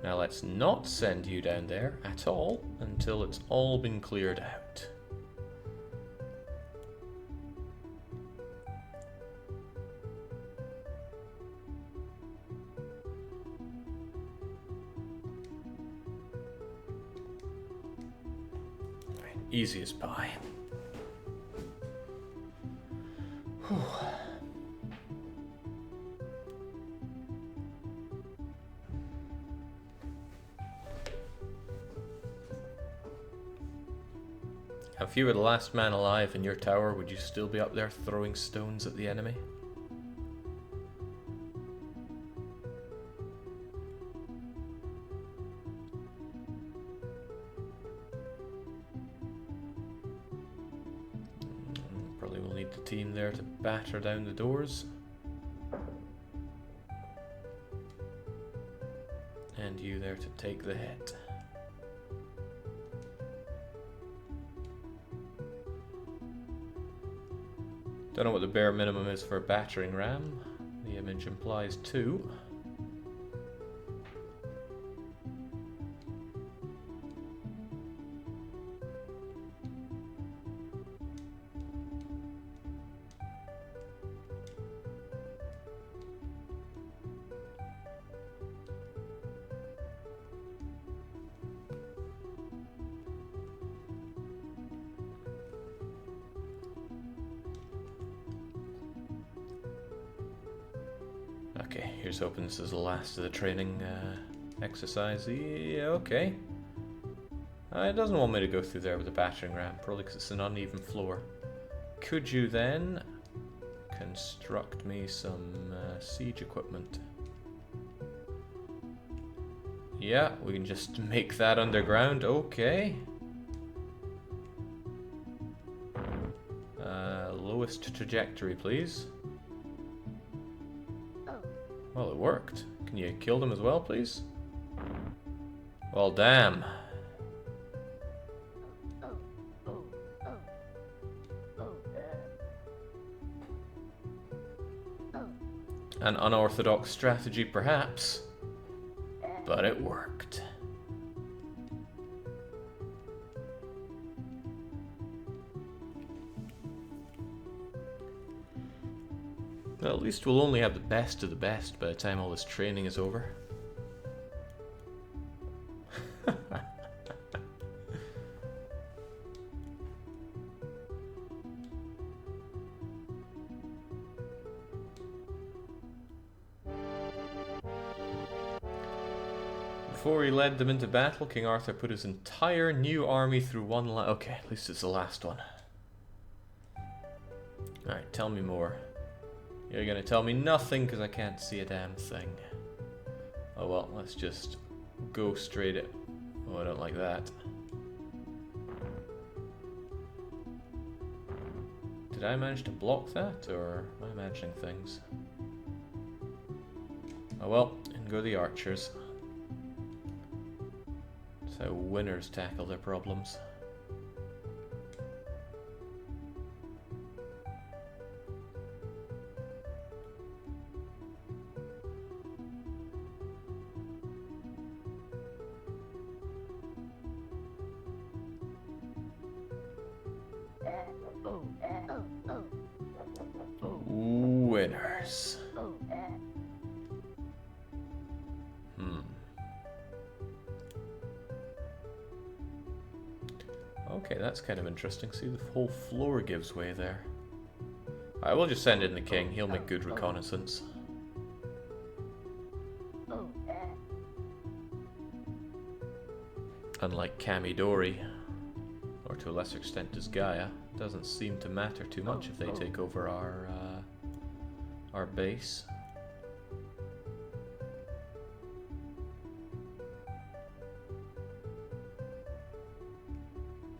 Now let's not send you down there at all until it's all been cleared out. Right, easy as pie. Whew. If you were the last man alive in your tower, would you still be up there throwing stones at the enemy? Probably will need the team there to batter down the doors. And you there to take the hit. Don't know what the bare minimum is for a battering ram. The image implies 2. Okay, here's hoping this is the last of the training exercise. Yeah, okay. It doesn't want me to go through there with a battering ram, probably because it's an uneven floor. Could you then construct me some siege equipment? Yeah, we can just make that underground. Okay. Lowest trajectory, please. Well, it worked. Can you kill them as well, please? Well, damn. An unorthodox strategy, perhaps, but it worked. Well, at least we'll only have the best of the best by the time all this training is over. Before he led them into battle, King Arthur put his entire new army through one line. Okay, at least it's the last one. Alright, tell me more. You're gonna tell me nothing because I can't see a damn thing. Oh well, let's just go straight at... Oh, I don't like that. Did I manage to block that, or am I imagining things? Oh well, in go the archers. That's how winners tackle their problems. Winners. Okay, that's kind of interesting. See, the whole floor gives way there. I will just send in the king. He'll make good reconnaissance. Unlike Kamidori. to a lesser extent does Gaia. Doesn't seem to matter too much if they take over our base.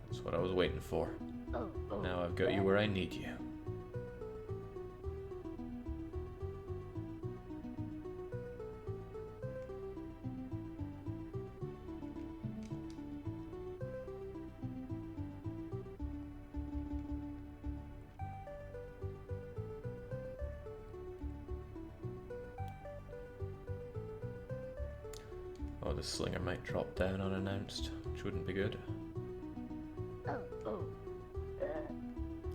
That's what I was waiting for. Now I've got you where I need you. Oh, the Slinger might drop down unannounced, which wouldn't be good.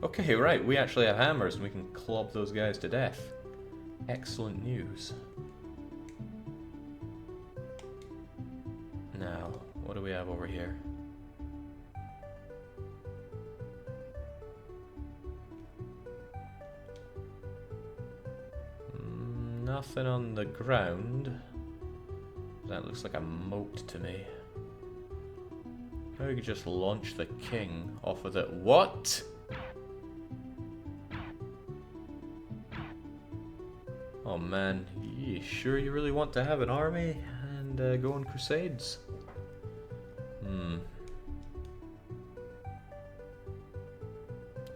Okay, right, we actually have hammers and we can clobber those guys to death. Excellent news. Now, what do we have over here? Nothing on the ground. That looks like a moat to me. Maybe we could just launch the king off of it. What? Oh man, you sure you really want to have an army and go on crusades?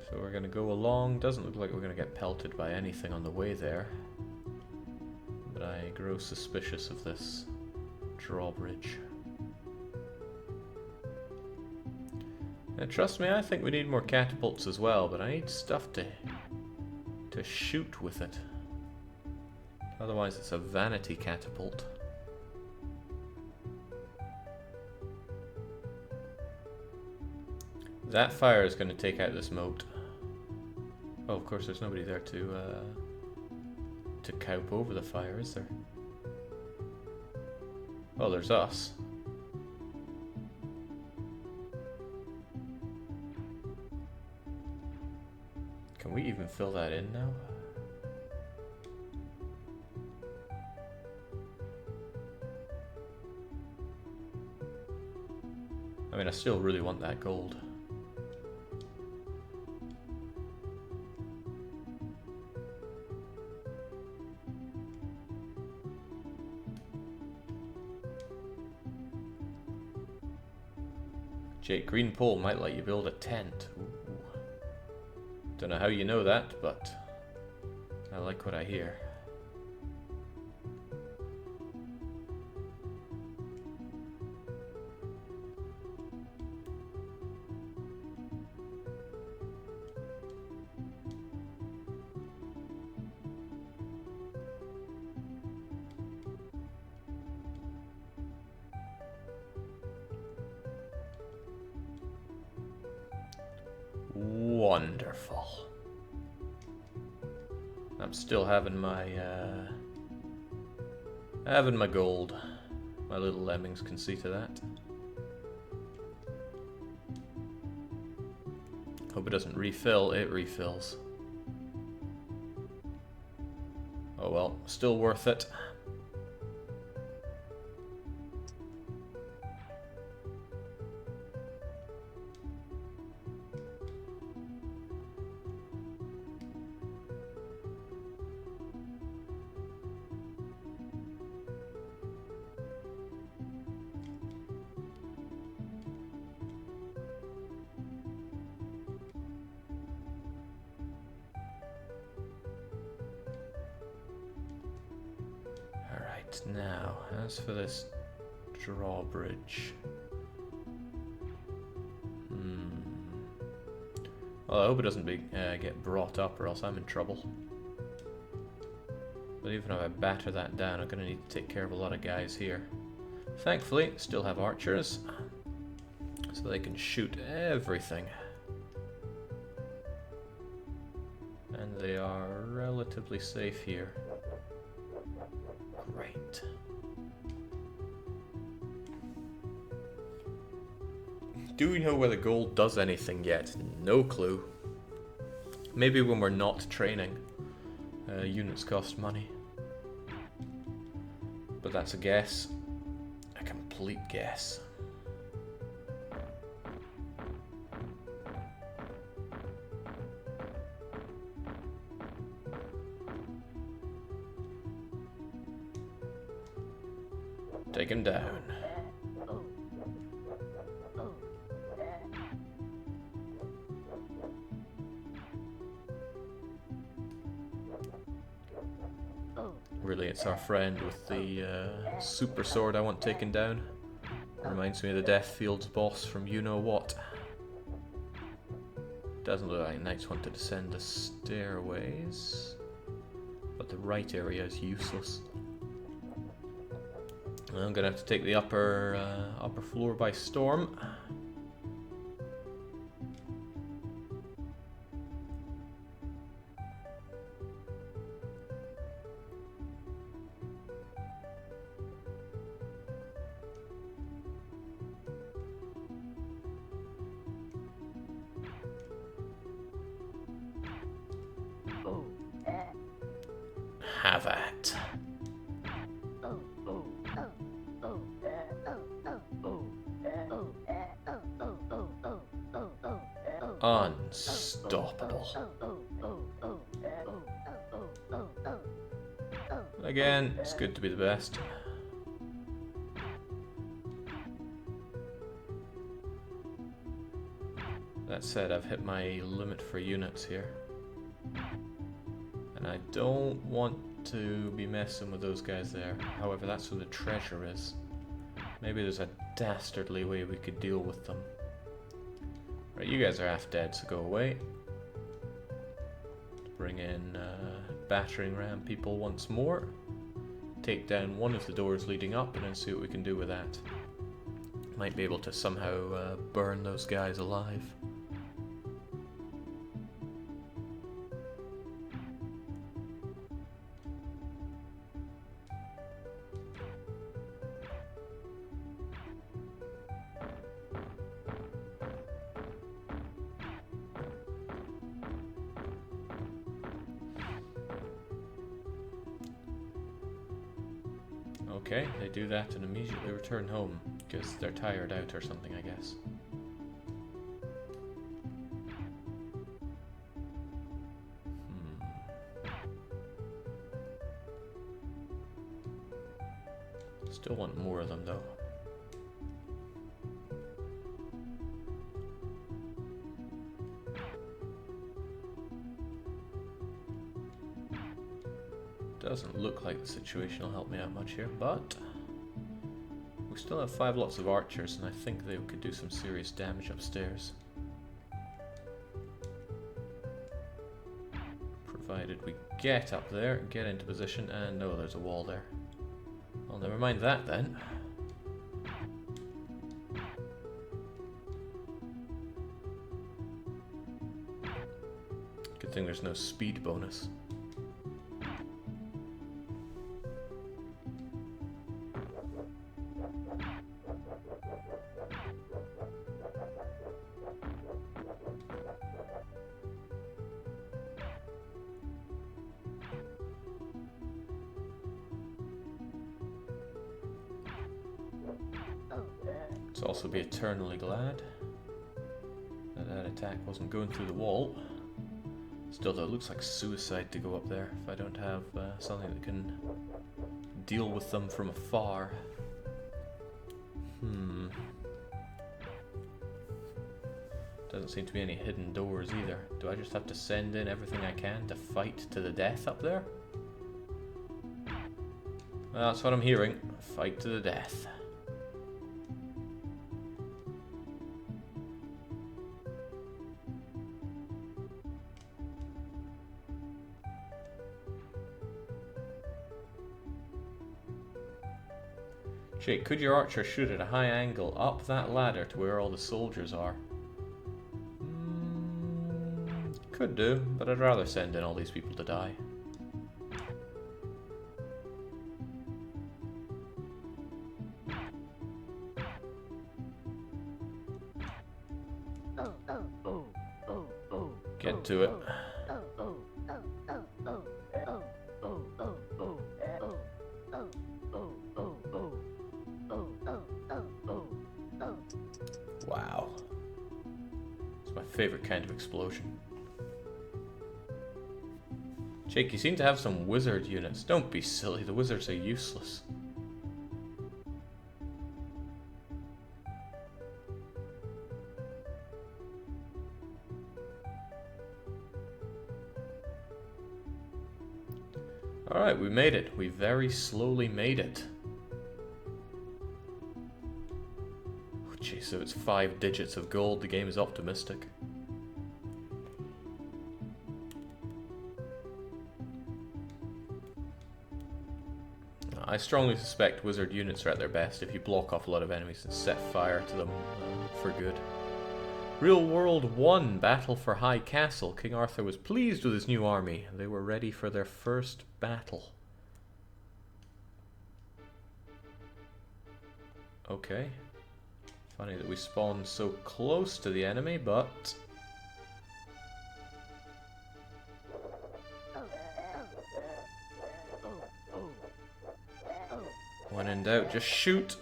So we're gonna go along. Doesn't look like we're gonna get pelted by anything on the way there. But I grow suspicious of this drawbridge. Now, trust me, I think we need more catapults as well, but I need stuff to shoot with it. Otherwise it's a vanity catapult. That fire is going to take out this moat. Oh, of course there's nobody there to cope over the fire, is there? Oh, there's us. Can we even fill that in now? I mean, I still really want that gold. Jake, green pole might let you build a tent. Ooh. Don't know how you know that, but I like what I hear. Wonderful. I'm still having my gold. My little lemmings can see to that. Hope it doesn't refill. It refills. Oh well, still worth it. Now, as for this drawbridge... Well, I hope it doesn't get brought up or else I'm in trouble. But even if I batter that down, I'm going to need to take care of a lot of guys here. Thankfully, still have archers, so they can shoot everything. And they are relatively safe here. Great. Do we know whether gold does anything yet? No clue. Maybe when we're not training, units cost money. But that's a guess. A complete guess. Take him down. Really, it's our friend with the super sword I want taken down. Reminds me of the Deathfield's boss from You Know What. Doesn't look like Knights want to descend the stairways, but the right area is useless. I'm gonna have to take the upper floor by storm. Have at. Unstoppable. Again, it's good to be the best. That said, I've hit my limit for units here. And I don't want to be messing with those guys there. However, that's where the treasure is. Maybe there's a dastardly way we could deal with them. Right, you guys are half dead, so go away. Bring in battering ram people once more. Take down one of the doors leading up and then see what we can do with that. Might be able to somehow burn those guys alive. Okay, they do that and immediately return home, because they're tired out or something, I guess. Still want more of them, though. Doesn't look like the situation will help me out much here, but we still have 5 lots of archers, and I think they could do some serious damage upstairs. Provided we get up there, get into position, and no, there's a wall there. Well, never mind that then. Good thing there's no speed bonus. Let's also be eternally glad that that attack wasn't going through the wall. Still though, it looks like suicide to go up there if I don't have something that can deal with them from afar. Doesn't seem to be any hidden doors either. Do I just have to send in everything I can to fight to the death up there? Well, that's what I'm hearing. Fight to the death. Jake, could your archer shoot at a high angle up that ladder to where all the soldiers are? Could do, but I'd rather send in all these people to die. Get to it. Wow. It's my favorite kind of explosion. Jake, you seem to have some wizard units. Don't be silly, the wizards are useless. Alright, we made it. We very slowly made it. Jeez, so it's 5 digits of gold. The game is optimistic. I strongly suspect wizard units are at their best if you block off a lot of enemies and set fire to them for good. Real World 1, Battle for High Castle. King Arthur was pleased with his new army. They were ready for their first battle. Okay. Funny that we spawned so close to the enemy, but... when in doubt, just shoot.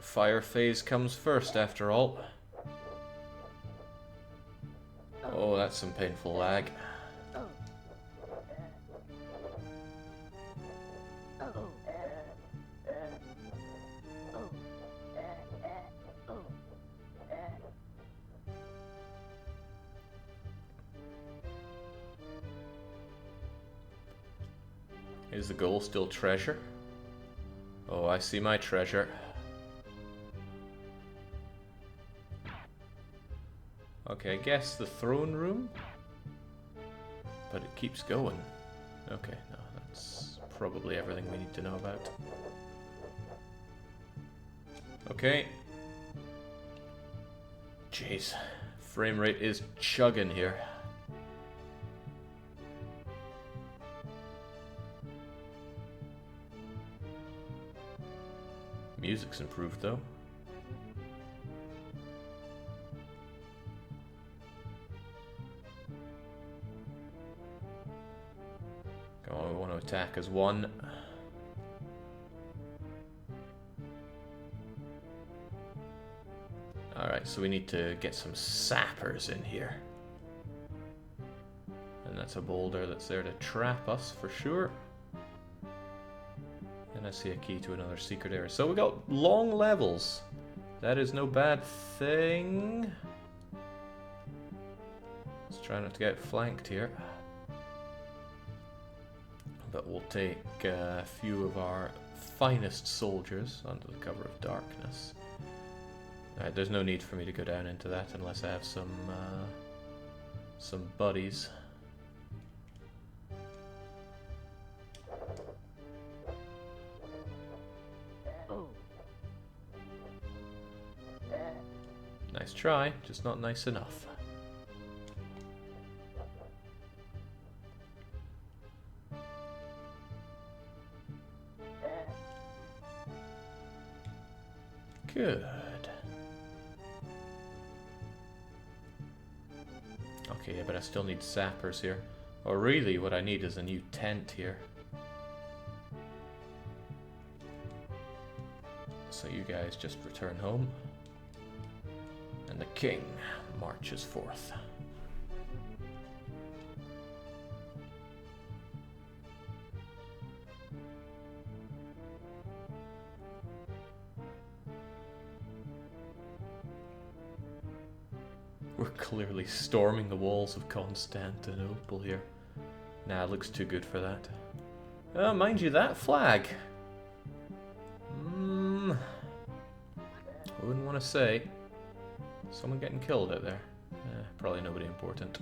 Fire phase comes first, after all. Oh, that's some painful lag. Is the goal still treasure? Oh, I see my treasure. Okay, I guess the throne room? But it keeps going. Okay, no, that's probably everything we need to know about. Okay. Jeez. Frame rate is chugging here. Music's improved though. Come on, we want to attack as one. Alright, so we need to get some sappers in here. And that's a boulder that's there to trap us for sure. And I see a key to another secret area. So we got long levels. That is no bad thing. Let's try not to get flanked here. But we'll take a few of our finest soldiers under the cover of darkness. Alright, there's no need for me to go down into that unless I have some buddies. Nice try, just not nice enough. Good. Okay, yeah, but I still need sappers here. Or really, what I need is a new tent here. So you guys just return home. And the king marches forth. We're clearly storming the walls of Constantinople here. Nah, it looks too good for that. Mind you, that flag. I wouldn't want to say. Someone getting killed out there? Probably nobody important.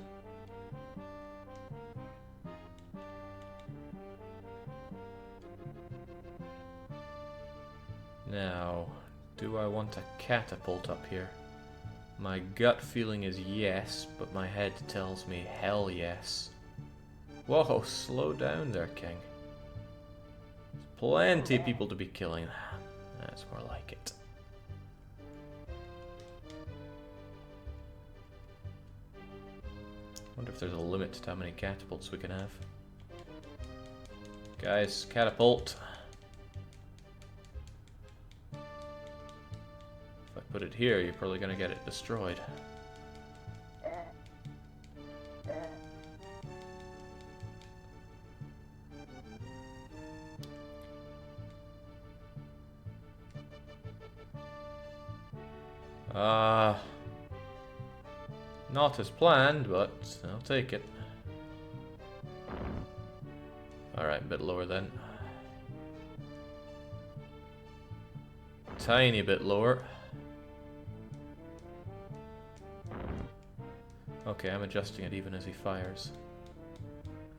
Now, do I want a catapult up here? My gut feeling is yes, but my head tells me hell yes. Whoa, slow down there, King. There's plenty of people to be killing. That's more like it. Wonder if there's a limit to how many catapults we can have. Guys, catapult. If I put it here, you're probably gonna get it destroyed. Not as planned, but I'll take it. Alright, a bit lower then. Tiny bit lower. Okay, I'm adjusting it even as he fires.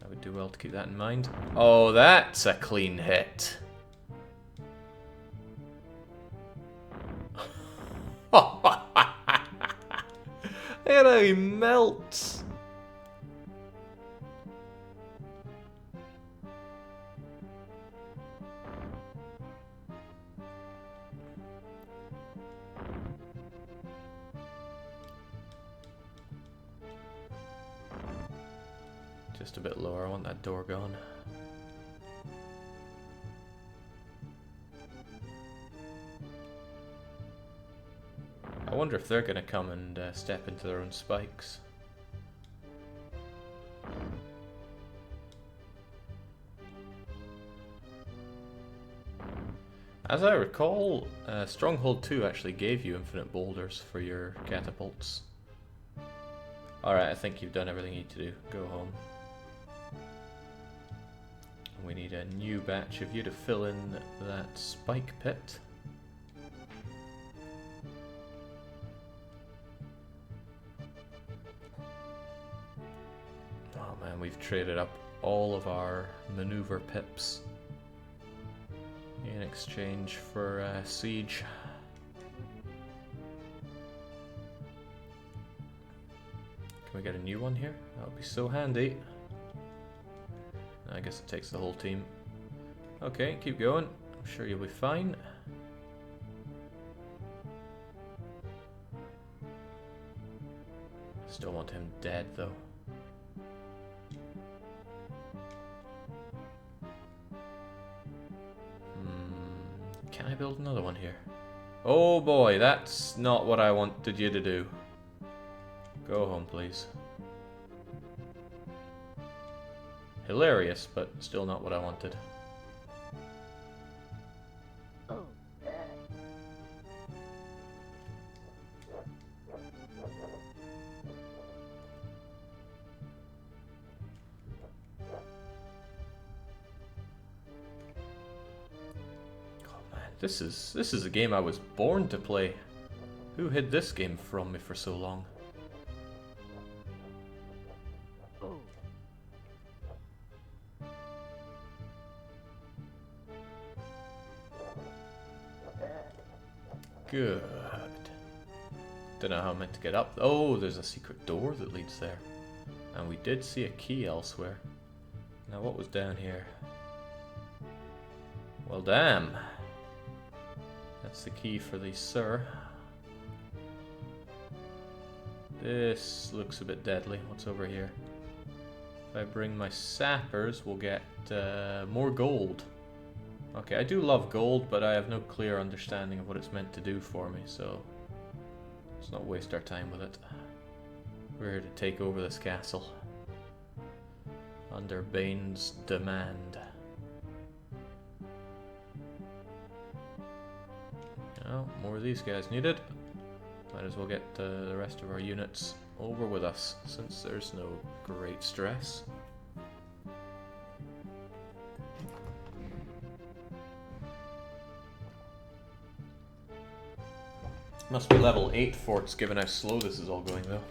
I would do well to keep that in mind. Oh, that's a clean hit. Look how he melts. Just a bit lower, I want that door gone. I wonder if they're going to come and step into their own spikes. As I recall, Stronghold 2 actually gave you infinite boulders for your catapults. Alright, I think you've done everything you need to do. Go home. We need a new batch of you to fill in that spike pit. Oh man, we've traded up all of our maneuver pips in exchange for siege. Can we get a new one here? That would be so handy. I guess it takes the whole team. Okay, keep going. I'm sure you'll be fine. Still want him dead though. Can I build another one here? Oh boy, that's not what I wanted you to do. Go home, please. Hilarious, but still not what I wanted. This is a game I was born to play. Who hid this game from me for so long? Good. Don't know how I'm meant to get up. Oh, there's a secret door that leads there. And we did see a key elsewhere. Now what was down here? Well, damn. That's the key for the Sir. This looks a bit deadly. What's over here? If I bring my sappers, we'll get more gold. Okay, I do love gold, but I have no clear understanding of what it's meant to do for me, so let's not waste our time with it. We're here to take over this castle under Bane's demand. Oh, more of these guys needed. Might as well get the rest of our units over with us, since there's no great stress. Must be level 8 forts, given how slow this is all going, though.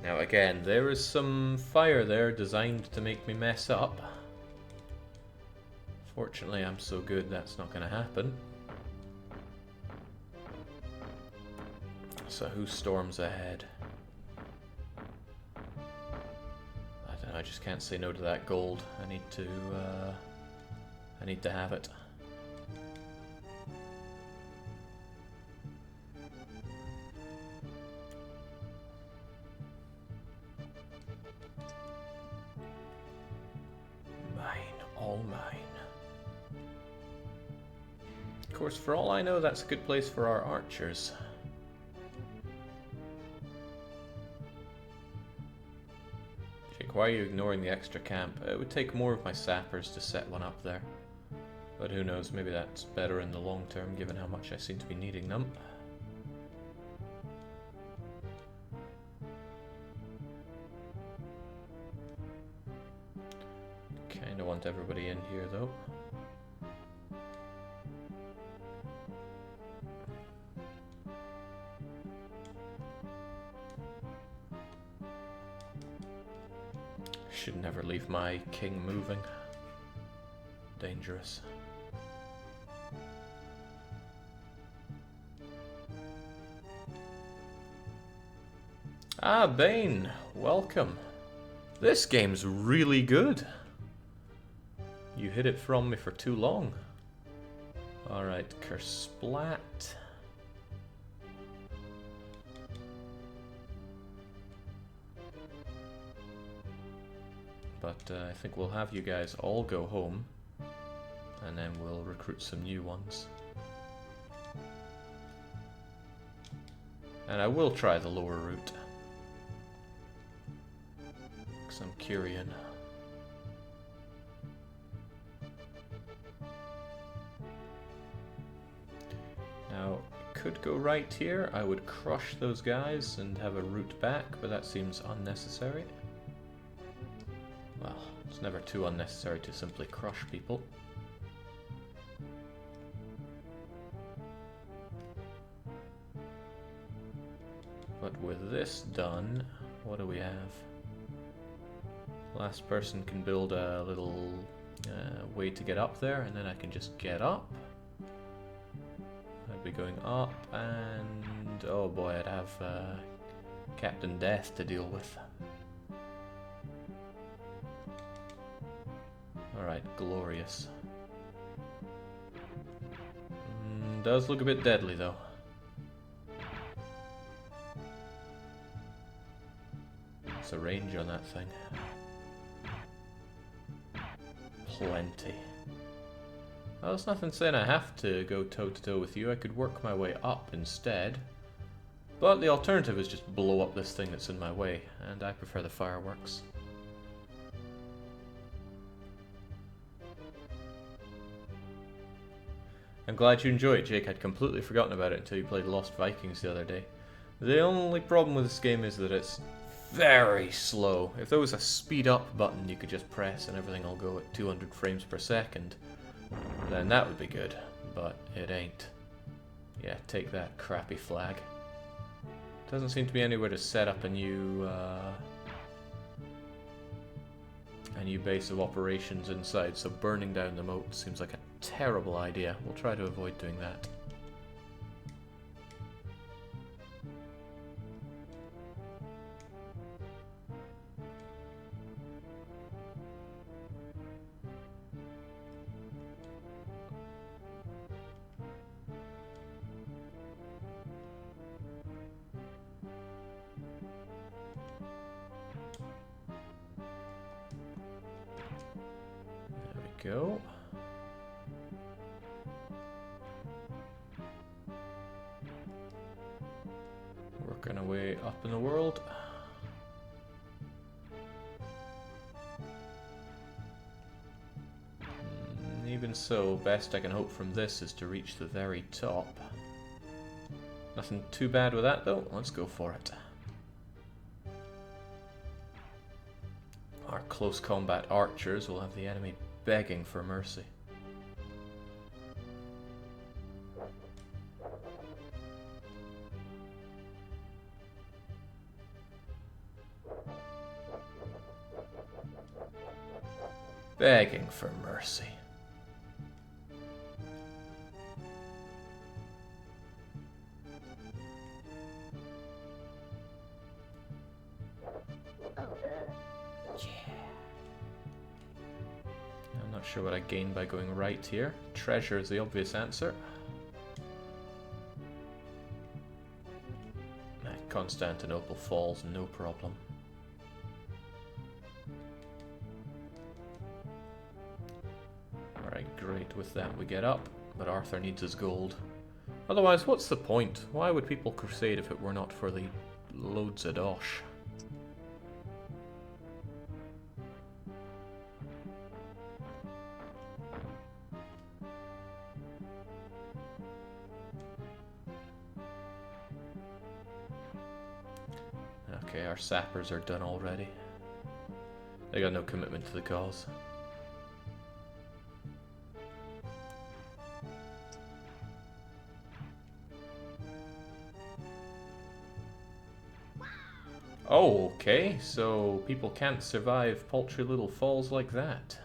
Now again, there is some fire there designed to make me mess up. Fortunately, I'm so good that's not going to happen. So who storms ahead? I don't know, I just can't say no to that gold. I need to have it. All mine. Of course, for all I know, that's a good place for our archers. Jake, why are you ignoring the extra camp? It would take more of my sappers to set one up there. But who knows, maybe that's better in the long term, given how much I seem to be needing them. everybody in here, though. Should never leave my king moving. Dangerous. Ah, Bane, welcome. This game's really good. You hid it from me for too long. Alright, Kersplat. But I think we'll have you guys all go home, and then we'll recruit some new ones. And I will try the lower route, because I'm Kyrian. Now, could go right here. I would crush those guys and have a route back, but that seems unnecessary. Well, it's never too unnecessary to simply crush people. But with this done, what do we have? Last person can build a little way to get up there, and then I can just get up. I'd be going up, and oh boy, I'd have Captain Death to deal with. Alright, glorious. Does look a bit deadly though. What's the range on that thing? Plenty. Well, there's nothing saying I have to go toe-to-toe with you. I could work my way up instead. But the alternative is just blow up this thing that's in my way, and I prefer the fireworks. I'm glad you enjoy it, Jake. I'd completely forgotten about it until you played Lost Vikings the other day. The only problem with this game is that it's very slow. If there was a speed up button you could just press and everything will go at 200 frames per second, then that would be good, but it ain't. Yeah, take that, crappy flag. Doesn't seem to be anywhere to set up a new base of operations inside, so burning down the moat seems like a terrible idea. We'll try to avoid doing that. Go. Working our way up in the world. Even so, best I can hope from this is to reach the very top. Nothing too bad with that though. Let's go for it. Our close combat archers will have the enemy begging for mercy. Begging for mercy. Sure what I gain by going right here. Treasure is the obvious answer. Constantinople falls, no problem. Alright, great. With that we get up, but Arthur needs his gold. Otherwise, what's the point? Why would people crusade if it were not for the loads of dosh? Okay, our sappers are done already. They got no commitment to the cause. Oh, okay, so people can't survive paltry little falls like that.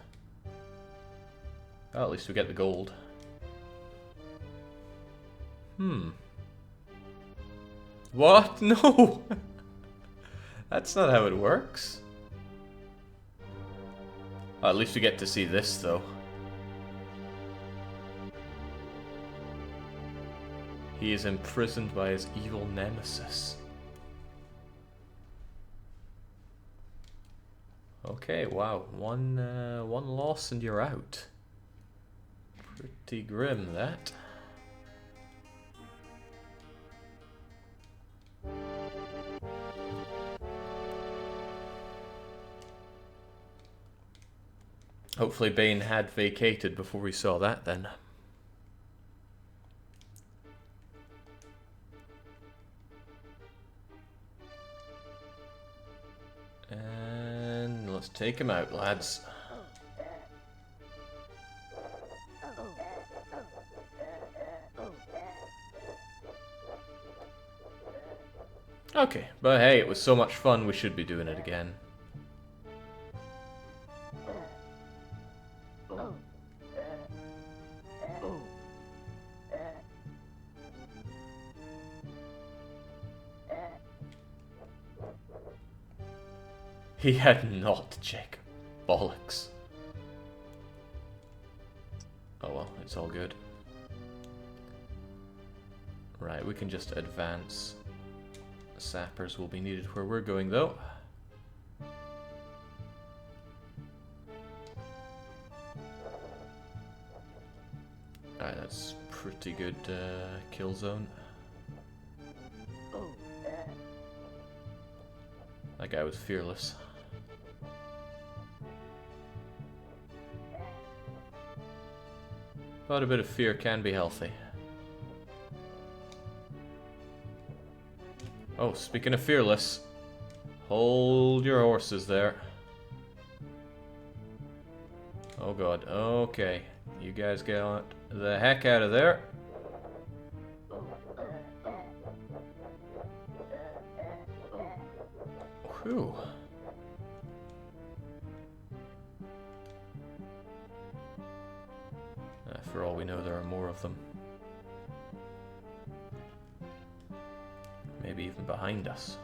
Well, at least we get the gold. What? No! That's not how it works. Oh, at least we get to see this, though. He is imprisoned by his evil nemesis. Okay, wow. One loss and you're out. Pretty grim, that. Hopefully Bane had vacated before we saw that, then. And let's take him out, lads. Okay, but hey, it was so much fun, we should be doing it again. He had not, Jacob. Bollocks. Oh well, it's all good. Right, we can just advance. Sappers will be needed where we're going, though. Alright, that's pretty good kill zone. That guy was fearless. But a bit of fear can be healthy. Oh, speaking of fearless, hold your horses there. Oh god, okay. You guys get the heck out of there. Whew. For all we know, there are more of them. Maybe even behind us.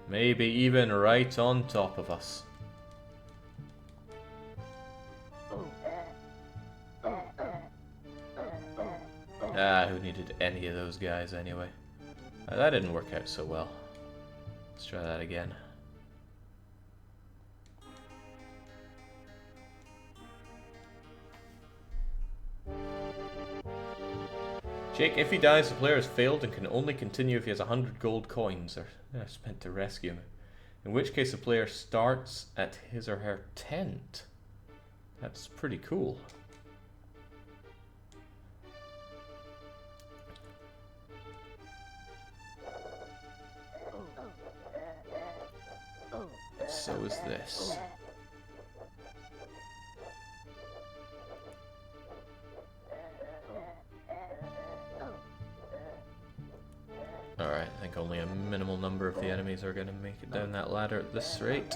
Maybe even right on top of us. Ah, who needed any of those guys anyway? That didn't work out so well. Let's try that again. Jake, if he dies, the player has failed and can only continue if he has 100 gold coins or spent to rescue him. In which case the player starts at his or her tent. That's pretty cool. So is this. Alright, I think only a minimal number of the enemies are going to make it down that ladder at this rate.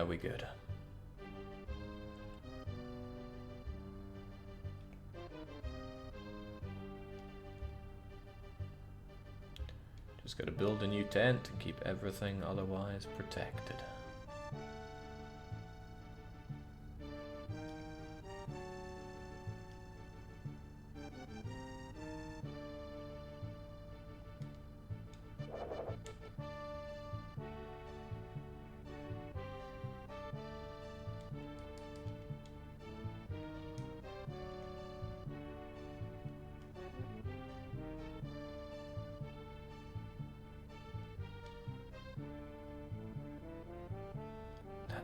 We good. Just gotta build a new tent and keep everything otherwise protected.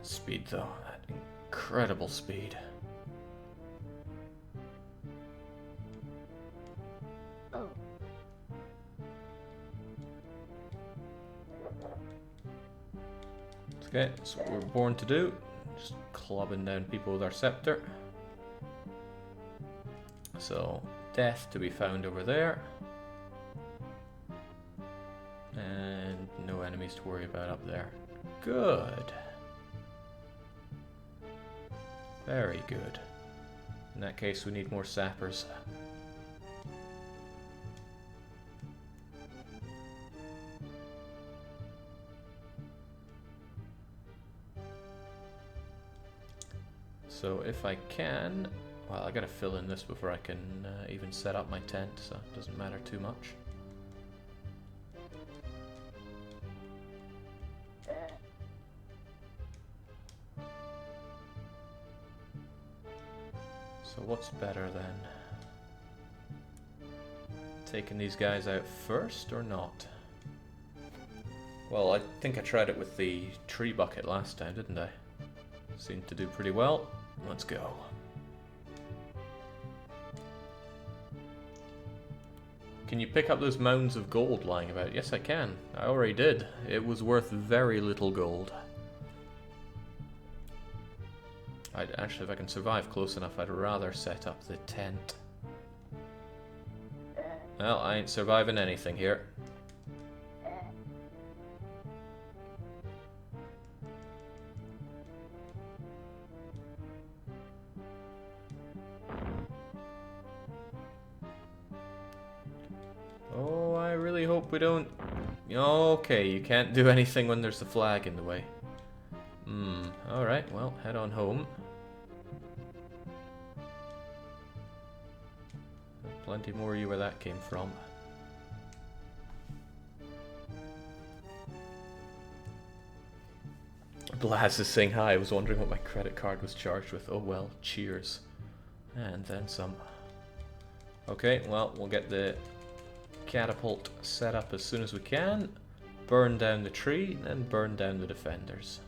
Speed though, that incredible speed. Okay, that's what we're born to do. Just clubbing down people with our scepter. So, death to be found over there. And no enemies to worry about up there. Good. Very good. In that case, we need more sappers. So if I can, well, I gotta fill in this before I can even set up my tent, so it doesn't matter too much. So what's better then? Taking these guys out first or not? Well, I think I tried it with the tree bucket last time, didn't I? Seemed to do pretty well. Let's go. Can you pick up those mounds of gold lying about? Yes, I can. I already did. It was worth very little gold. Actually, if I can survive close enough, I'd rather set up the tent. Well, I ain't surviving anything here. Oh, I really hope we don't... Okay, you can't do anything when there's the flag in the way. Alright, well, head on home. Plenty more of you where that came from. Blaz is saying hi. I was wondering what my credit card was charged with. Oh well, cheers. And then some. Okay, well, we'll get the catapult set up as soon as we can. Burn down the tree, and then burn down the defenders.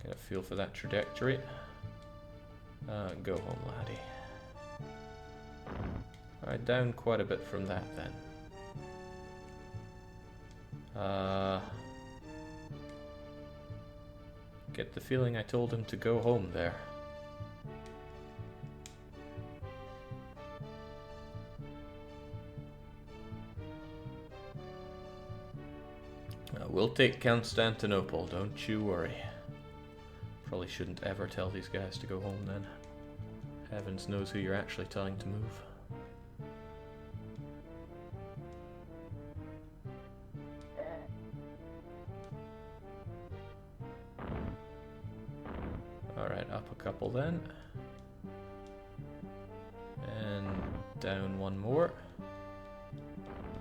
Get a feel for that trajectory. Go home, laddie. Alright, down quite a bit from that then. Get the feeling I told him to go home there. We'll take Constantinople, don't you worry. Probably shouldn't ever tell these guys to go home then. Heavens knows who you're actually telling to move. Alright, up a couple then. And down one more.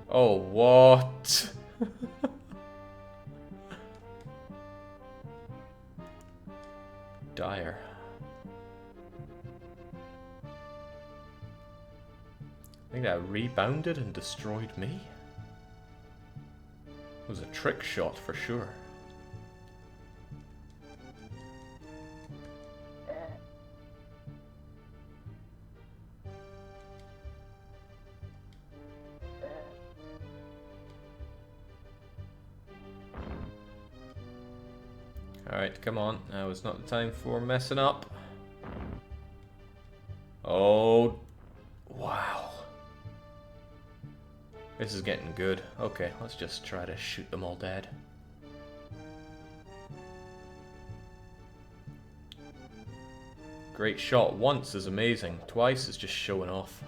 Oh, what? Dire. I think that rebounded and destroyed me. It was a trick shot for sure. Alright, come on. Now is not the time for messing up. Oh, wow. This is getting good. Okay, let's just try to shoot them all dead. Great shot once is amazing. Twice is just showing off.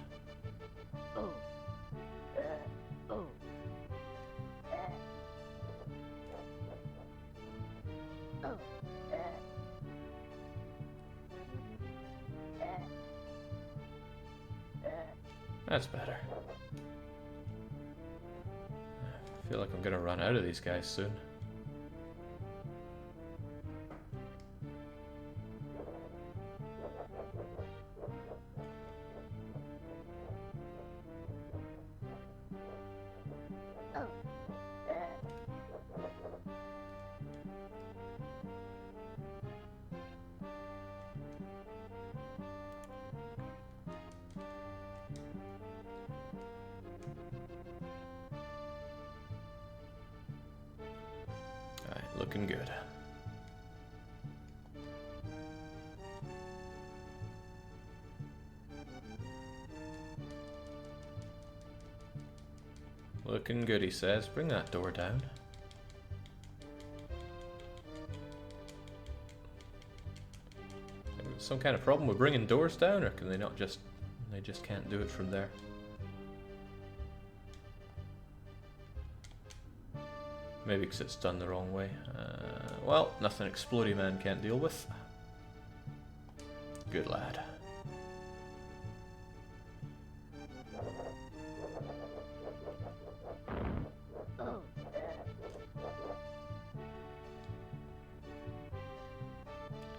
That's better. I feel like I'm gonna run out of these guys soon. Looking good. Looking good, he says. Bring that door down. Some kind of problem with bringing doors down, or can they not just... they just can't do it from there? Maybe because it's done the wrong way. Well, nothing Explodey Man can't deal with. Good lad.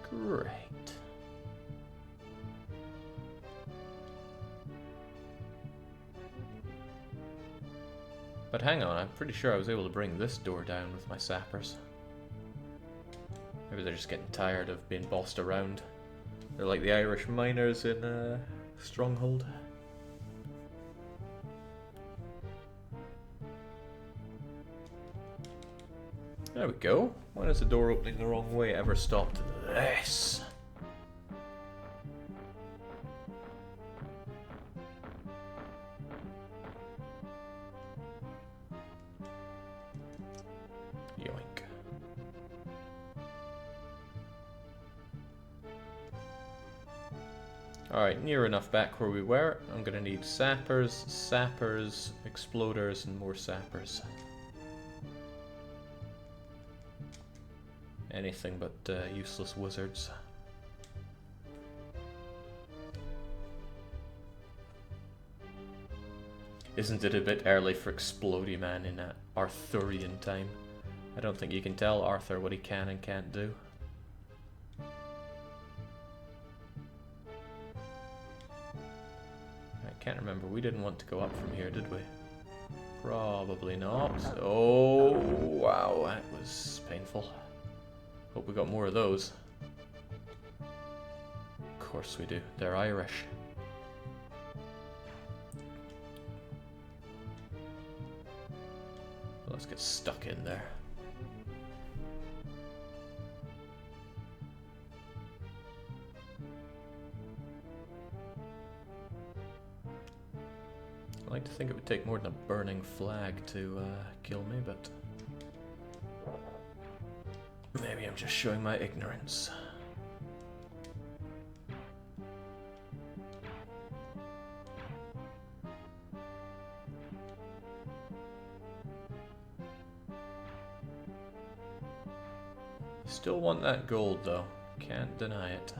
Great. But hang on, I'm pretty sure I was able to bring this door down with my sappers. Maybe they're just getting tired of being bossed around. They're like the Irish miners in Stronghold. There we go. When has the door opening the wrong way ever stopped this? Yoink. Alright, near enough back where we were. I'm gonna need sappers, exploders, and more sappers. Anything but useless wizards. Isn't it a bit early for Explodey Man in that Arthurian time? I don't think you can tell Arthur what he can and can't do. I can't remember, we didn't want to go up from here, did we? Probably not. Oh, wow, that was painful. Hope we got more of those. Of course we do, they're Irish. Let's get stuck in there. I like to think it would take more than a burning flag to kill me, but maybe I'm just showing my ignorance. Still want that gold though, can't deny it.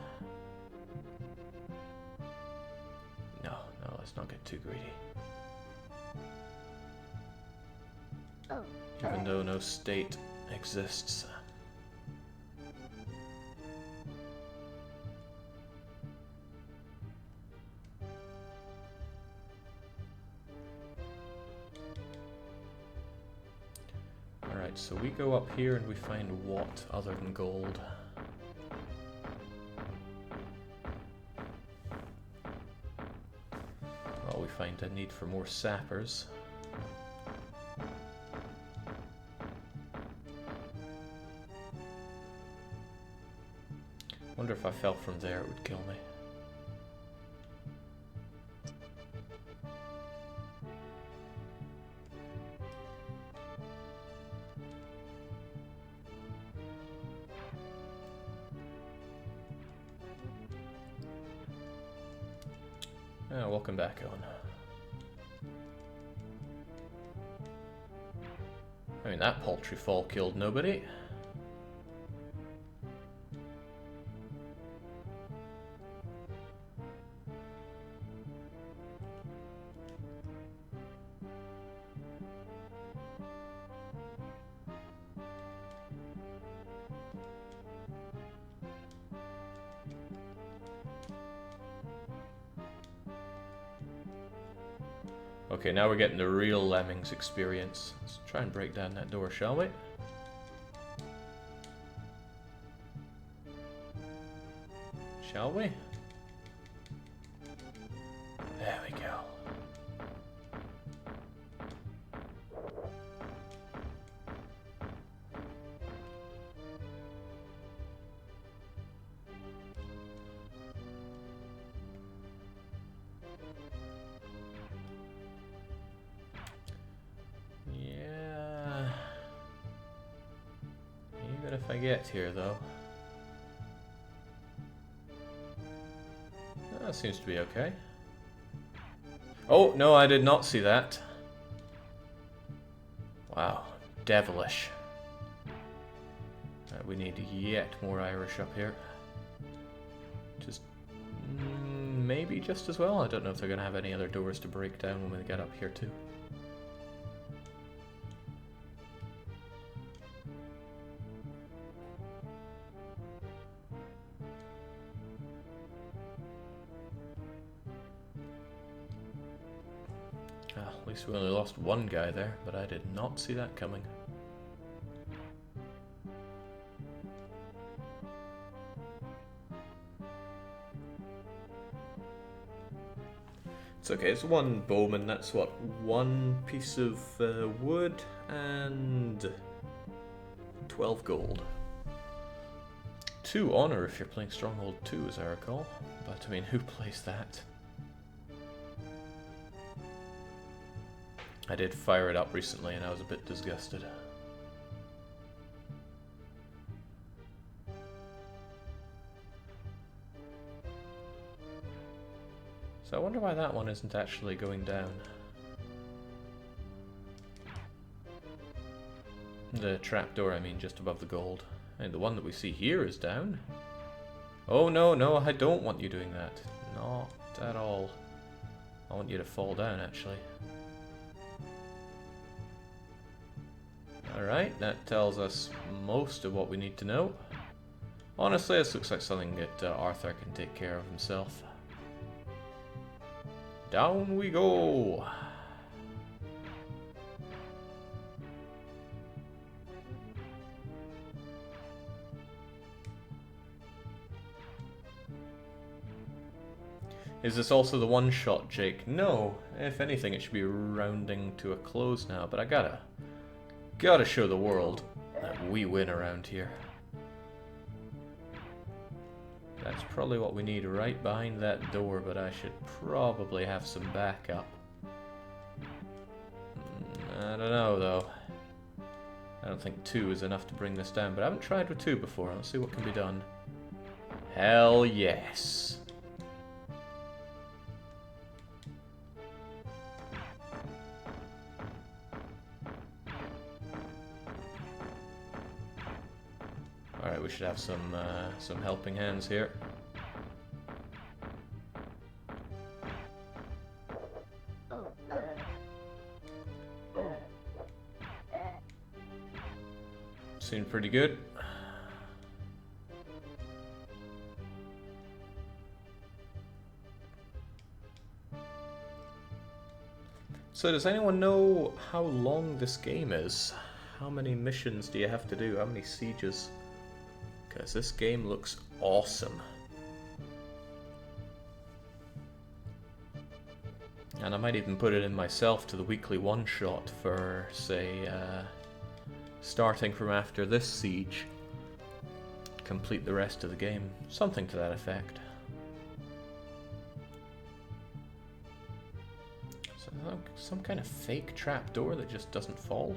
No, let's not get too greedy. Even though no state exists. Alright, so we go up here and we find what other than gold? Well, we find a need for more sappers. Wonder if I fell from there it would kill me. Welcome back, Owen. I mean, that paltry fall killed nobody. Okay, now we're getting the real Lemmings experience. Let's try and break down that door, shall we? Shall we? There we go. get here, though? That seems to be okay. Oh, no, I did not see that. Wow, devilish. Right, we need yet more Irish up here. Just maybe just as well. I don't know if they're going to have any other doors to break down when we get up here too. At least we only lost one guy there, but I did not see that coming. It's okay, it's one bowman, that's what, one piece of wood and 12 gold. 2 honor if you're playing Stronghold 2 as I recall, but I mean who plays that? I did fire it up recently and I was a bit disgusted. So I wonder why that one isn't actually going down. The trapdoor, I mean, just above the gold. And the one that we see here is down. Oh no, no, I don't want you doing that. Not at all. I want you to fall down, actually. Alright, that tells us most of what we need to know. Honestly, this looks like something that Arthur can take care of himself. Down we go! Is this also the one shot, Jake? No. If anything, it should be rounding to a close now, but I gotta show the world that we win around here. That's probably what we need right behind that door, but I should probably have some backup. I don't know, though. I don't think 2 is enough to bring this down, but I haven't tried with 2 before. Let's see what can be done. Hell yes! Alright, we should have some helping hands here. Seemed pretty good. So does anyone know how long this game is? How many missions do you have to do? How many sieges? Because this game looks awesome. And I might even put it in myself to the weekly one-shot for, say, starting from after this siege. Complete the rest of the game. Something to that effect. So, some kind of fake trapdoor that just doesn't fall?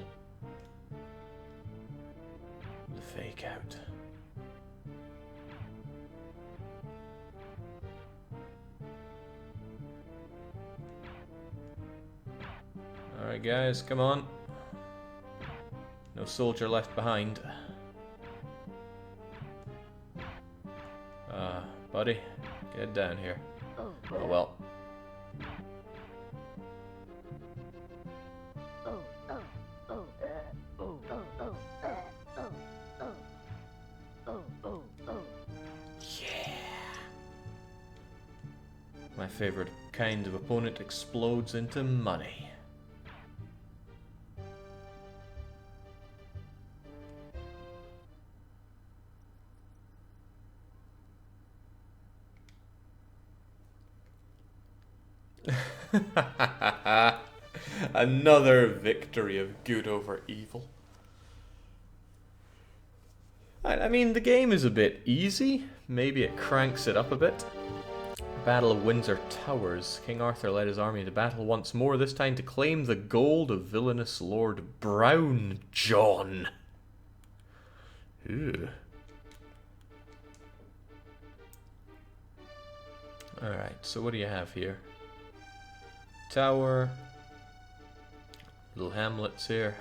The fake out. Alright guys, come on. No soldier left behind. Buddy, get down here. Oh well. Yeah. My favorite kind of opponent explodes into money. Another victory of good over evil. I mean, the game is a bit easy. Maybe it cranks it up a bit. Battle of Windsor Towers. King Arthur led his army to battle once more, this time to claim the gold of villainous Lord Brown John, Ew. Alright, so what do you have here? Tower. Little hamlets here.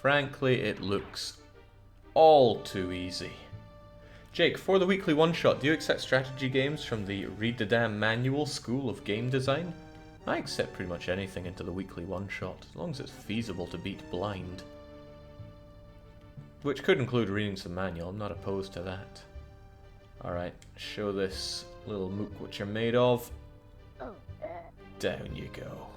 Frankly, it looks all too easy. Jake, for the weekly one-shot, do you accept strategy games from the Read the Damn Manual School of Game Design? I accept pretty much anything into the weekly one-shot, as long as it's feasible to beat blind. Which could include reading some manual, I'm not opposed to that. Alright, show this little mook what you're made of. Down you go.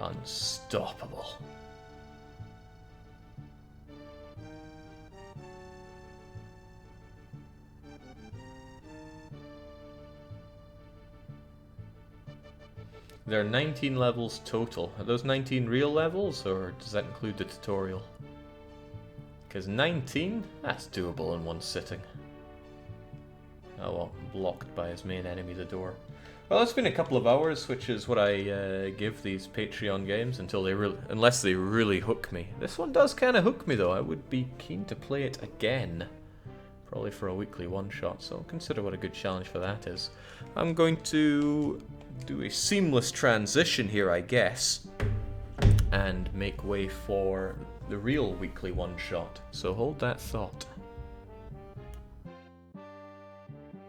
Unstoppable. There are 19 levels total. Are those 19 real levels, or does that include the tutorial? Because 19? That's doable in one sitting. Oh well, blocked by his main enemy, the door. Well, it's been a couple of hours, which is what I give these Patreon games until unless they really hook me. This one does kind of hook me though. I would be keen to play it again. Probably for a weekly one-shot, so consider what a good challenge for that is. I'm going to do a seamless transition here, I guess, and make way for the real weekly one-shot. So hold that thought.